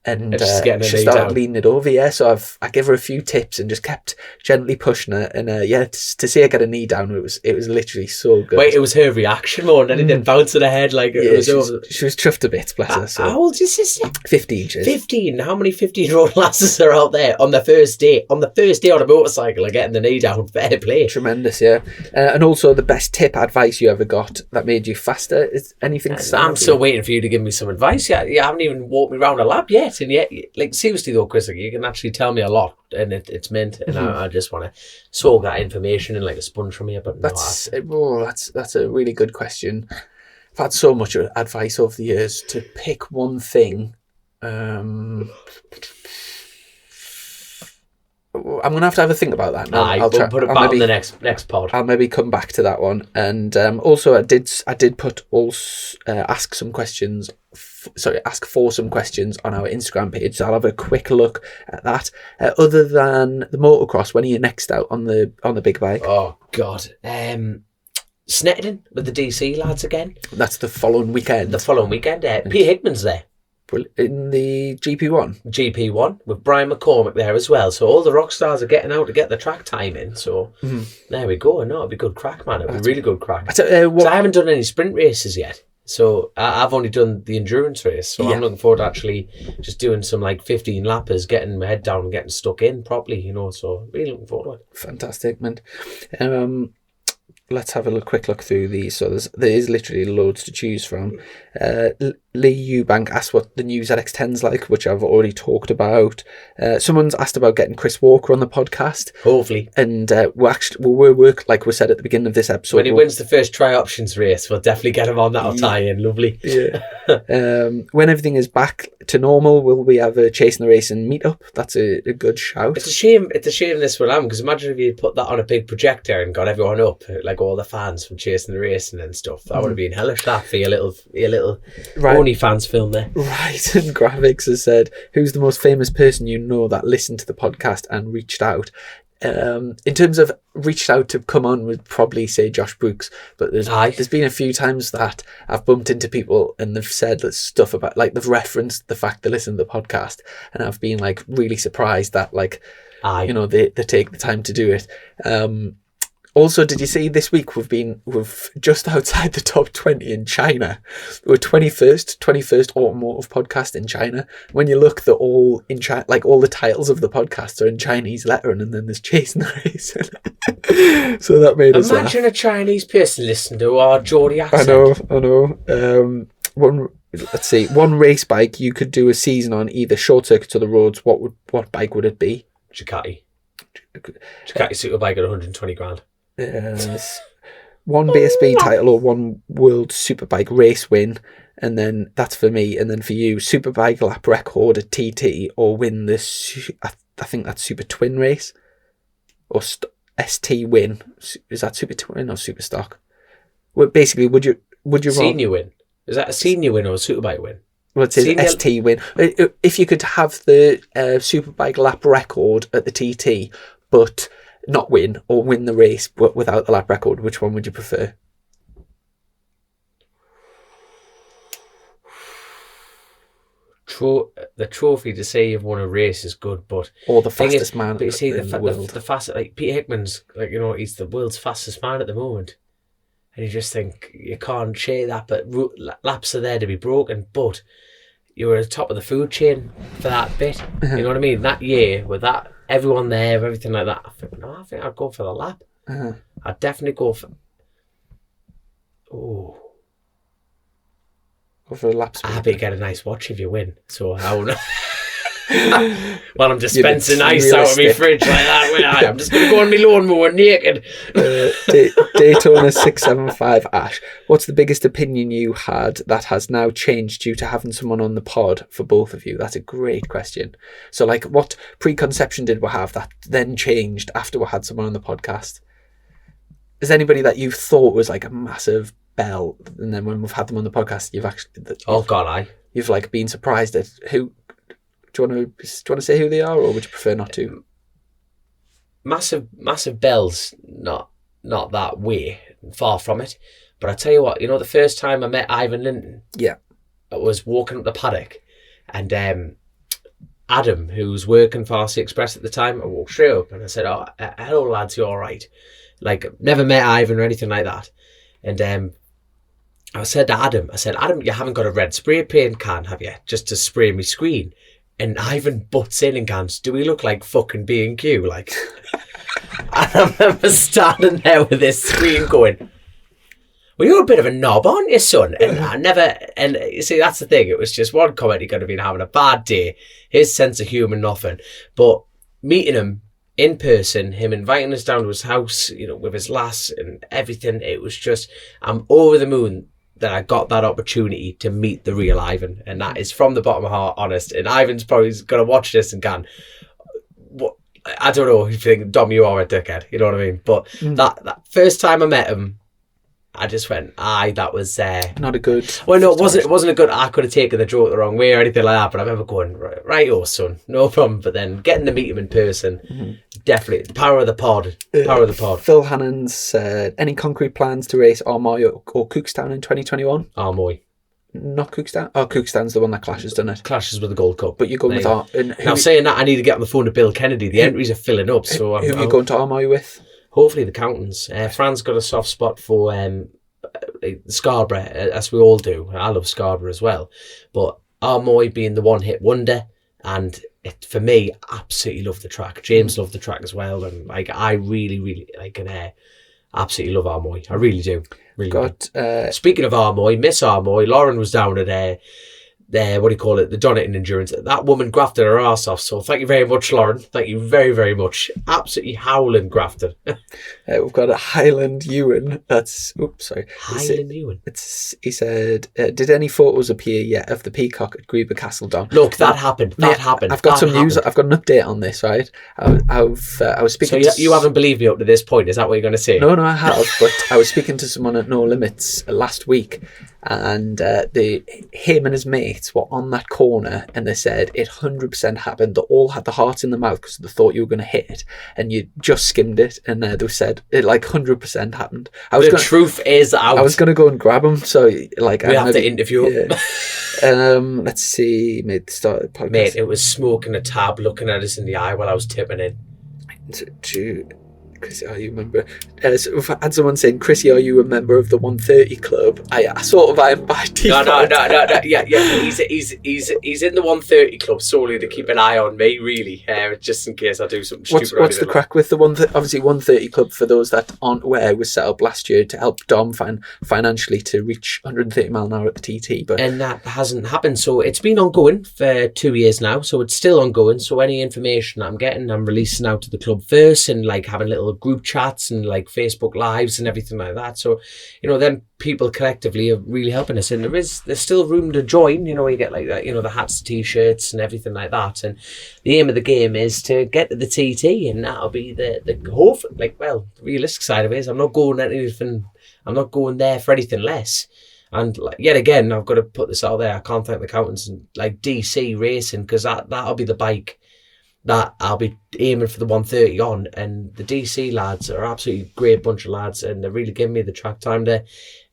and she started leaning it over. Yeah, so I gave her a few tips and just kept gently pushing her, and to see her get a knee down, it was literally so good. Wait, it was her reaction more than anything, bouncing her head like it was over. She was chuffed a bit, bless her. So. How old is your sister? 15. 15. How many 15-year-old lasses are out there on the first day on a motorcycle and getting the knee down? Fair play. Tremendous, yeah. And also, the best tip, advice you ever got that made you faster? Is anything? I'm still waiting for you to give me some advice. Yeah, you haven't even walked me around a lap yet. And yet, like, seriously though, Chris, like, you can actually tell me a lot, and it's mint, and I just want to soak that information in like a sponge from you. But that's a really good question. I've had so much advice over the years. To pick one thing, I'm gonna have a think about that now. I'll put it back on the next pod. I'll maybe come back to that one. And also, I did put ask for some questions on our Instagram page. So I'll have a quick look at that. Other than the motocross, when are you next out on the big bike? Oh God, Snetterton with the DC lads again. That's the following weekend. Pete Hickman's there. In the GP1 with Brian McCormick there as well, so all the rock stars are getting out to get the track time in, so there we go. No, it'll be good crack, man. It'll be really good crack. I haven't done any sprint races yet, so I've only done the endurance race, so I'm looking forward to actually just doing some like 15 lappers, getting my head down and getting stuck in properly, so really looking forward to it. Fantastic, man. Let's have a quick look through these. So there is literally loads to choose from. Lee Eubank asked what the new ZX10's like, which I've already talked about. Someone's asked about getting Chris Walker on the podcast. Hopefully. And we'll work, like we said at the beginning of this episode. When he wins the first tri-options race, we'll definitely get him on. That'll tie in. Lovely. Yeah. When everything is back to normal, will we have a Chasing the Racing meetup? That's a good shout. It's a shame this will happen, because imagine if you put that on a big projector and got everyone up, like all the fans from Chasing the Racing and stuff. That would have been hellish, that, for your little OnlyFans film there. Right. And Graphics has said, who's the most famous person you know that listened to the podcast and reached out? In terms of reached out to come on, would probably say Josh Brooks, but there's been a few times that I've bumped into people and they've said stuff about, like, they've referenced the fact they listen to the podcast, and I've been like really surprised that, like, they take the time to do it. Also, did you see this week we've just outside the top 20 in China? We're 21st automotive podcast in China. When you look, they're all in China, like all the titles of the podcast are in Chinese lettering, and then there's Chasing the Racing. So that made us laugh. Imagine a Chinese person listening to our Geordie accent. I know. One race bike you could do a season on, either short circuits or the roads. What bike would it be? Ducati superbike at 120 grand. One BSB title or one World Superbike race win, and then that's for me. And then for you, Superbike lap record at TT, or win this. I think that's Super Twin race, or ST win. Is that Super Twin or Super Stock? Well, basically, would you senior win? Is that a senior win or a Superbike win? Well, it says ST win. If you could have the Superbike lap record at the TT, but not win, or win the race but without the lap record, which one would you prefer? The trophy to say you've won a race is good, but or the fastest man. But you see, the world. The fastest, like Pete Hickman's, like, he's the world's fastest man at the moment, and you just think you can't share that. But laps are there to be broken, but you were at the top of the food chain for that bit. You know what I mean? That year with that everyone there, everything like that. I think I'd go for the lap. I'd definitely go for... Oh. Go for a lap speed. I bet you get a nice watch if you win. So I will not... While I'm dispensing ice out of my fridge like that, I'm just going to go on my lawnmower naked. Daytona 675 Ash. What's the biggest opinion you had that has now changed due to having someone on the pod for both of you? That's a great question. So, like, what preconception did we have that then changed after we had someone on the podcast? Is there anybody that you thought was like a massive bell, and then when we've had them on the podcast, you've like been surprised at who? Do you want to say who they are, or would you prefer not to? Massive bells, not that way, far from it. But I tell you what, the first time I met Ivan Linton, I was walking up the paddock, and Adam, who was working for RC Express at the time, I walked straight up and I said, "Oh, hello lads, you all right?" Like, never met Ivan or anything like that. And I said to Adam, you haven't got a red spray paint can, have you? Just to spray me screen. And Ivan butts in and goes, "Do we look like fucking B&Q?" Like, and I remember standing there with this screen going, "Well, you're a bit of a knob, aren't you, son?" And you see, that's the thing. It was just one comment. He could have been having a bad day. His sense of humour, nothing. But meeting him in person, him inviting us down to his house, with his lass and everything, it was just, I'm over the moon that I got that opportunity to meet the real Ivan, and that is from the bottom of my heart, honest. And Ivan's probably going to watch this and gone, "What? I don't know if you think, Dom, you are a dickhead," you know what I mean? But that first time I met him, I just went, aye, that was... not a good... Well, no, it wasn't a good... I could have taken the joke the wrong way or anything like that, but I remember going, right, oh, son, no problem. But then getting to meet him in person, definitely, the power of the pod. Phil Hannons said, any concrete plans to race Armoy or Cookstown in 2021? Armoy. Not Cookstown? Oh, Cookstown's the one that clashes, doesn't it? Clashes with the Gold Cup. But you're going with... Now, saying that, I need to get on the phone to Bill Kennedy. The entries are filling up, so... Who are you going to Armoy with? Hopefully the Countons. Fran's got a soft spot for Scarborough, as we all do. I love Scarborough as well. But Armoy being the one-hit wonder, and for me, absolutely love the track. James loved the track as well, and I really, really absolutely love Armoy. I really do. Really do. Speaking of Armoy, Miss Armoy, Lauren was down at the Donington Endurance. That woman grafted her arse off, so thank you very much, Lauren. Thank you very, very much. Absolutely howling grafted. We've got a Highland Ewan. Highland Ewan. He said, did any photos appear yet of the peacock at Greeba Castle, Dom? Look, that happened. I've got some news. I've got an update on this, right? I was speaking So you haven't believed me up to this point, is that what you're going to say? No, I have, but I was speaking to someone at No Limits last week, and him and his mates were on that corner, and they said it 100% happened. They all had the hearts in the mouth because they thought you were going to hit it, and you just skimmed it, and they said it 100% happened. Truth is out. I was going to go and grab him, so we have to interview him. Let's see, mate. Start the podcast. Mate, it was smoking a tab, looking at us in the eye while I was tipping in. Chrissy, are you a member? So we've had someone saying, Chrissy, are you a member of the 130 club? I sort of am by default. No. Yeah. He's in the 130 club solely to keep an eye on me, really, just in case I do something stupid. What's the crack with the obviously 130 club? For those that aren't aware, was set up last year to help Dom financially to reach 130 mile an hour at the TT, and that hasn't happened. So it's been ongoing for 2 years now. So it's still ongoing. So any information I'm getting, I'm releasing out to the club first, and having little group chats and Facebook lives and everything like that. So then people collectively are really helping us, and there's still room to join. You get the hats, t-shirts and everything like that, and the aim of the game is to get to the TT, and that'll be the hope. The realistic side of it is I'm not going there for anything less. And yet again, I've got to put this out there, I can't thank the accountants and DC Racing, because that'll be the bike that I'll be aiming for the 130 on, and the DC lads are absolutely great bunch of lads, and they're really giving me the track time to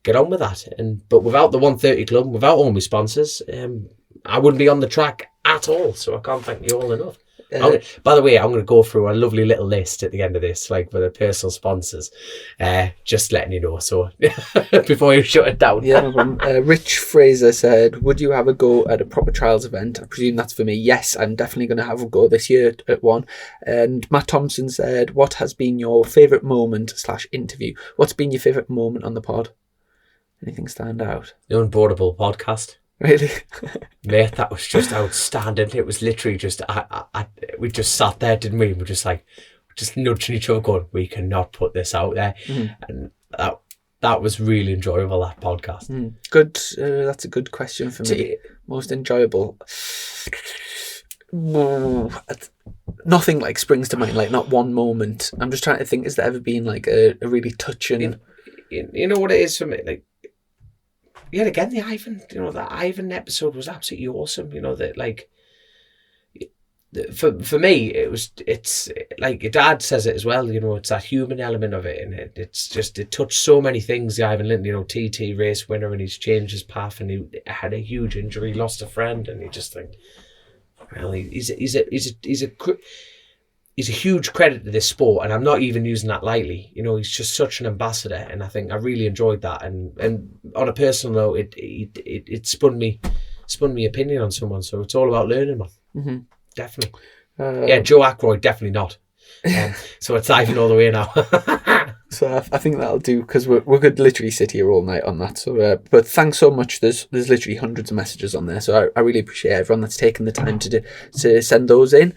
get on with that. But without the 130 club, without all my sponsors, I wouldn't be on the track at all. So I can't thank you all enough. By the way, I'm going to go through a lovely little list at the end of this, like for the personal sponsors. Just letting you know, so before you shut it down. Yeah, no problem. Rich Fraser said, would you have a go at a proper trials event? I presume that's for me. Yes, I'm definitely going to have a go this year at one. And Matt Thompson said, what has been your favourite moment / interview? What's been your favourite moment on the pod? Anything stand out? The Unboardable podcast. Really? Mate, that was just outstanding. It was literally just, we just sat there, didn't we? We're just like, just nudging each other going, we cannot put this out there. And that was really enjoyable, that podcast. Good. That's a good question for me. Most enjoyable. Nothing like springs to mind, like not one moment. I'm just trying to think, has there ever been like a really touching... You know what it is for me? Like, yeah, again, the Ivan episode was absolutely awesome. You know, that like, for me, it's like your dad says it as well. You know, it's that human element of it, and it touched so many things. The Ivan Linton, you know, TT race winner, and he's changed his path, and he had a huge injury, lost a friend, and you just think, well, he's a huge credit to this sport, and I'm not even using that lightly. You know, he's just such an ambassador, and I think I really enjoyed that. And on a personal note, it spun me opinion on someone. So it's all about learning, man. Mm-hmm. Definitely. Yeah, Joe Ackroyd, definitely not. So it's Ivan all the way now. So I think that'll do, because we could literally sit here all night on that. So, but thanks so much. There's literally hundreds of messages on there, so I really appreciate everyone that's taken the time to send those in.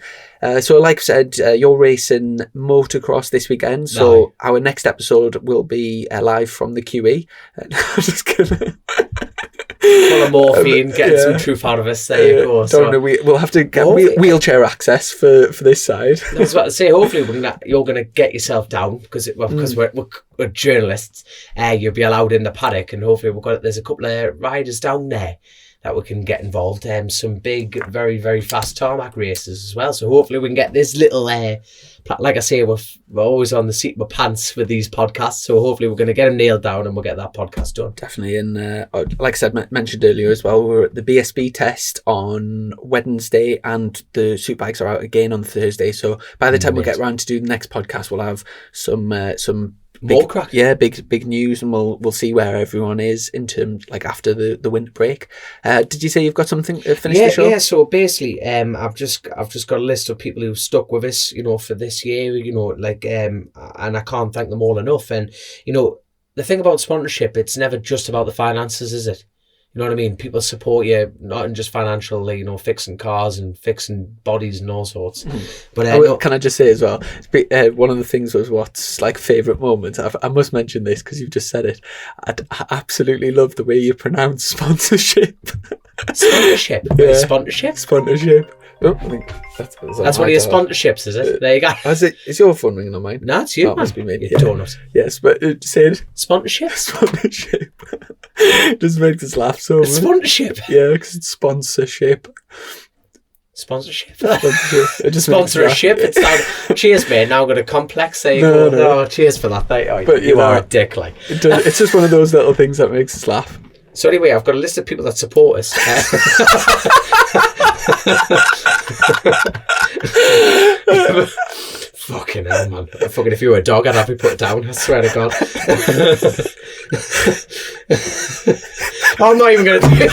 So, like I said, you're racing motocross this weekend. So our next episode will be live from the QE. I'm just kidding. Full of morphine, getting some truth out of us. There you go. We'll have to get wheelchair access for this side. I was about to say, hopefully you're going to get yourself down, because we're journalists. You'll be allowed in the paddock, and hopefully there's a couple of riders down there that we can get involved. Some big, very, very fast tarmac races as well. So hopefully we can get this little, like I say, we're always on the seat of our pants with these podcasts. So hopefully we're going to get them nailed down, and we'll get that podcast done. Definitely. And like I said, mentioned earlier as well, we're at the BSB test on Wednesday, and the suit bikes are out again on Thursday. So by the time we get around to do the next podcast, we'll have some more crack. Yeah, big news, and we'll see where everyone is in terms, like, after the winter break. Did you say you've got something to finish the show? Yeah. So basically, I've just got a list of people who've stuck with us, you know, for this year, you know, like, and I can't thank them all enough. And you know, the thing about sponsorship, it's never just about the finances, is it? You know what I mean? People support you, not in just financially, you know, fixing cars and fixing bodies and all sorts. But can I just say as well, one of the things was what's like favourite moment. I must mention this because you've just said it. I absolutely love the way you pronounce sponsorship. Sponsorship? Yeah. Sponsorship? Oh, I think that's one of your sponsorships, is it? There you go. Is your phone ringing on mine? No, it's you. It must be me. You donut. Yes, but say it. Sponsorship? Just makes us laugh so much. Sponsorship? Yeah, because it's sponsorship. Sponsorship? It just sponsor a ship. It's down. Cheers, mate. Now I've got a complex. No, cheers for that. But you are a dick, like. It's just one of those little things that makes us laugh. So anyway, I've got a list of people that support us. Fucking hell, man. Fucking, if you were a dog, I'd have you put it down. I swear to God. I'm not even going to do it.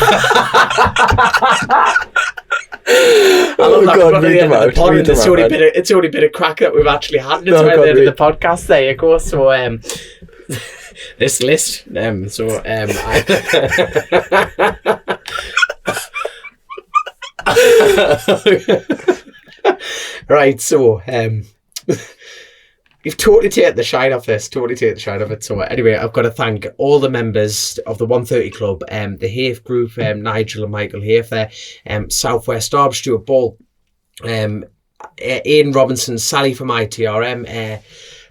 It's only been a crack that we've actually had. It's right at the end of the podcast. There you go. So, this list. Right, so you've totally taken the shine off this. So anyway, I've got to thank all the members of the 130 Club, the Hafe Group, Nigel and Michael Hafe there, Southwest Arb, Stuart Ball, Ian Robinson, Sally from ITRM,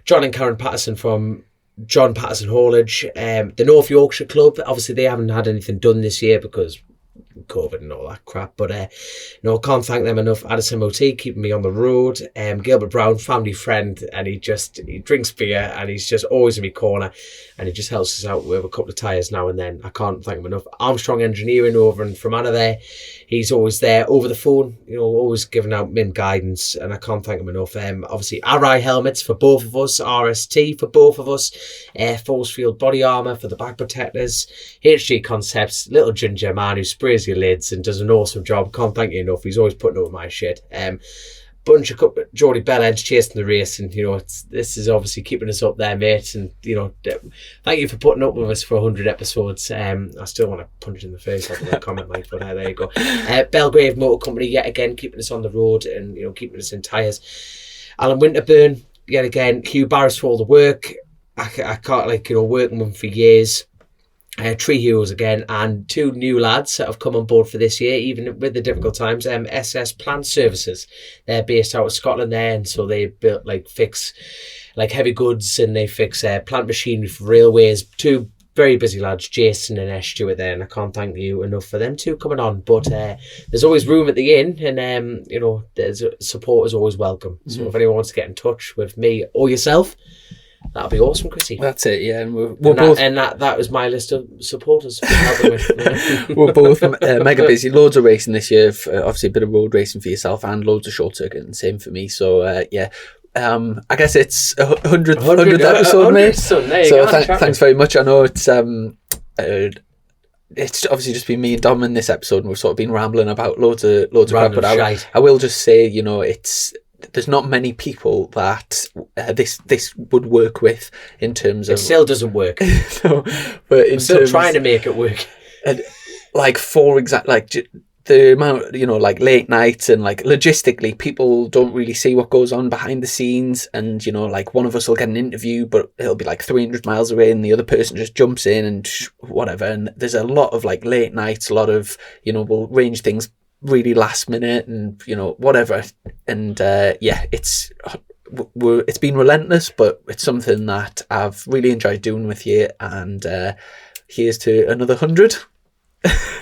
John and Karen Patterson from John Patterson Haulage, the North Yorkshire Club. Obviously, they haven't had anything done this year because COVID and all that crap, but no, can't thank them enough. Addison Moti keeping me on the road. Gilbert Brown, family friend, and he drinks beer, and he's just always in my corner, and he just helps us out with a couple of tyres now and then. I can't thank him enough. Armstrong Engineering over in Fermanagh there, He's always there over the phone, always giving out mint guidance, and I can't thank him enough. Obviously, RI helmets for both of us, RST for both of us, force field body armour for the back protectors, HG Concepts, little ginger man who sprays your lids and does an awesome job. Can't thank you enough. He's always putting up with my shit. Bunch of Geordie Bellheads chasing the race, and this is obviously keeping us up there, mate. And thank you for putting up with us for 100 episodes. I still want to punch in the face after that comment, Mike, but there you go. Belgrave Motor Company yet again keeping us on the road and keeping us in tyres. Alan Winterburn yet again. Hugh Barris for all the work. I can't working with him for years. Tree Heroes again, and 2 new lads that have come on board for this year, even with the difficult times. SS Plant Services, they're based out of Scotland there, and so they built fix heavy goods, and they fix plant machinery for railways. 2 very busy lads, Jason and Ash Stewart there, and I can't thank you enough for them 2 coming on. But there's always room at the inn, and there's support is always welcome. So if anyone wants to get in touch with me or yourself, that'll be awesome, Chrissy. That's it, yeah. And that was my list of supporters. We're both mega busy. Loads of racing this year. Obviously, a bit of road racing for yourself and loads of short circuit, and same for me. So, yeah. I guess it's 100th episode, mate. So thanks very much. I know it's obviously just been me and Dom in this episode, and we've sort of been rambling about loads of crap. But I will just say, there's not many people that this would work with in terms of... It still doesn't work. No, but I'm still trying to make it work. And the amount, late nights and logistically, people don't really see what goes on behind the scenes. And, one of us will get an interview, but it'll be 300 miles away and the other person just jumps in and whatever. And there's a lot of late nights, a lot of, we'll arrange things really last minute and whatever, and it's been relentless, but it's something that I've really enjoyed doing with you, and here's to another 100.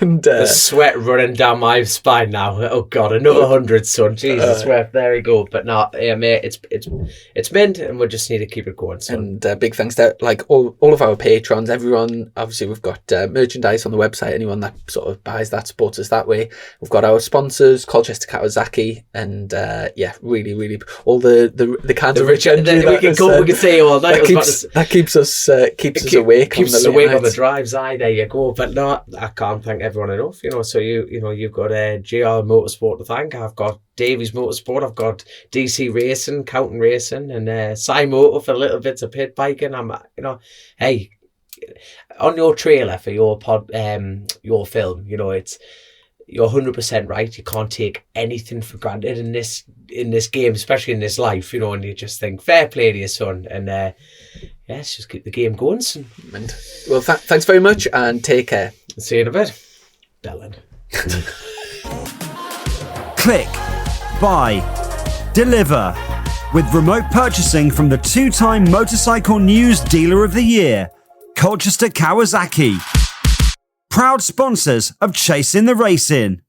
And, the sweat running down my spine now. Oh God, another 100, son. Jesus, there we go. But no, yeah, mate, it's meant, and we just need to keep it going, son. And big thanks to all of our patrons, everyone. Obviously, we've got merchandise on the website. Anyone that sort of buys that supports us that way. We've got our sponsors, Colchester Kawasaki, and really, really all the kinds of rich energy. We can say all night. That keeps us awake. Keeps us awake on the drives. Aye, there you go. But no, I can't thank everyone enough. So you've got GR Motorsport to thank. I've got Davies Motorsport. I've got DC Racing, Counting Racing, and Cy Motor for little bits of pit biking. I'm hey, on your trailer for your your film, it's, you're 100% right. You can't take anything for granted in this game, especially in this life, and you just think fair play to your son, and let's just keep the game going, son. Well, thanks very much, and take care. See you in a bit. Bellend. Click, buy, deliver with remote purchasing from the 2-time Motorcycle News Dealer of the Year, Colchester Kawasaki. Proud sponsors of Chasing the Racing.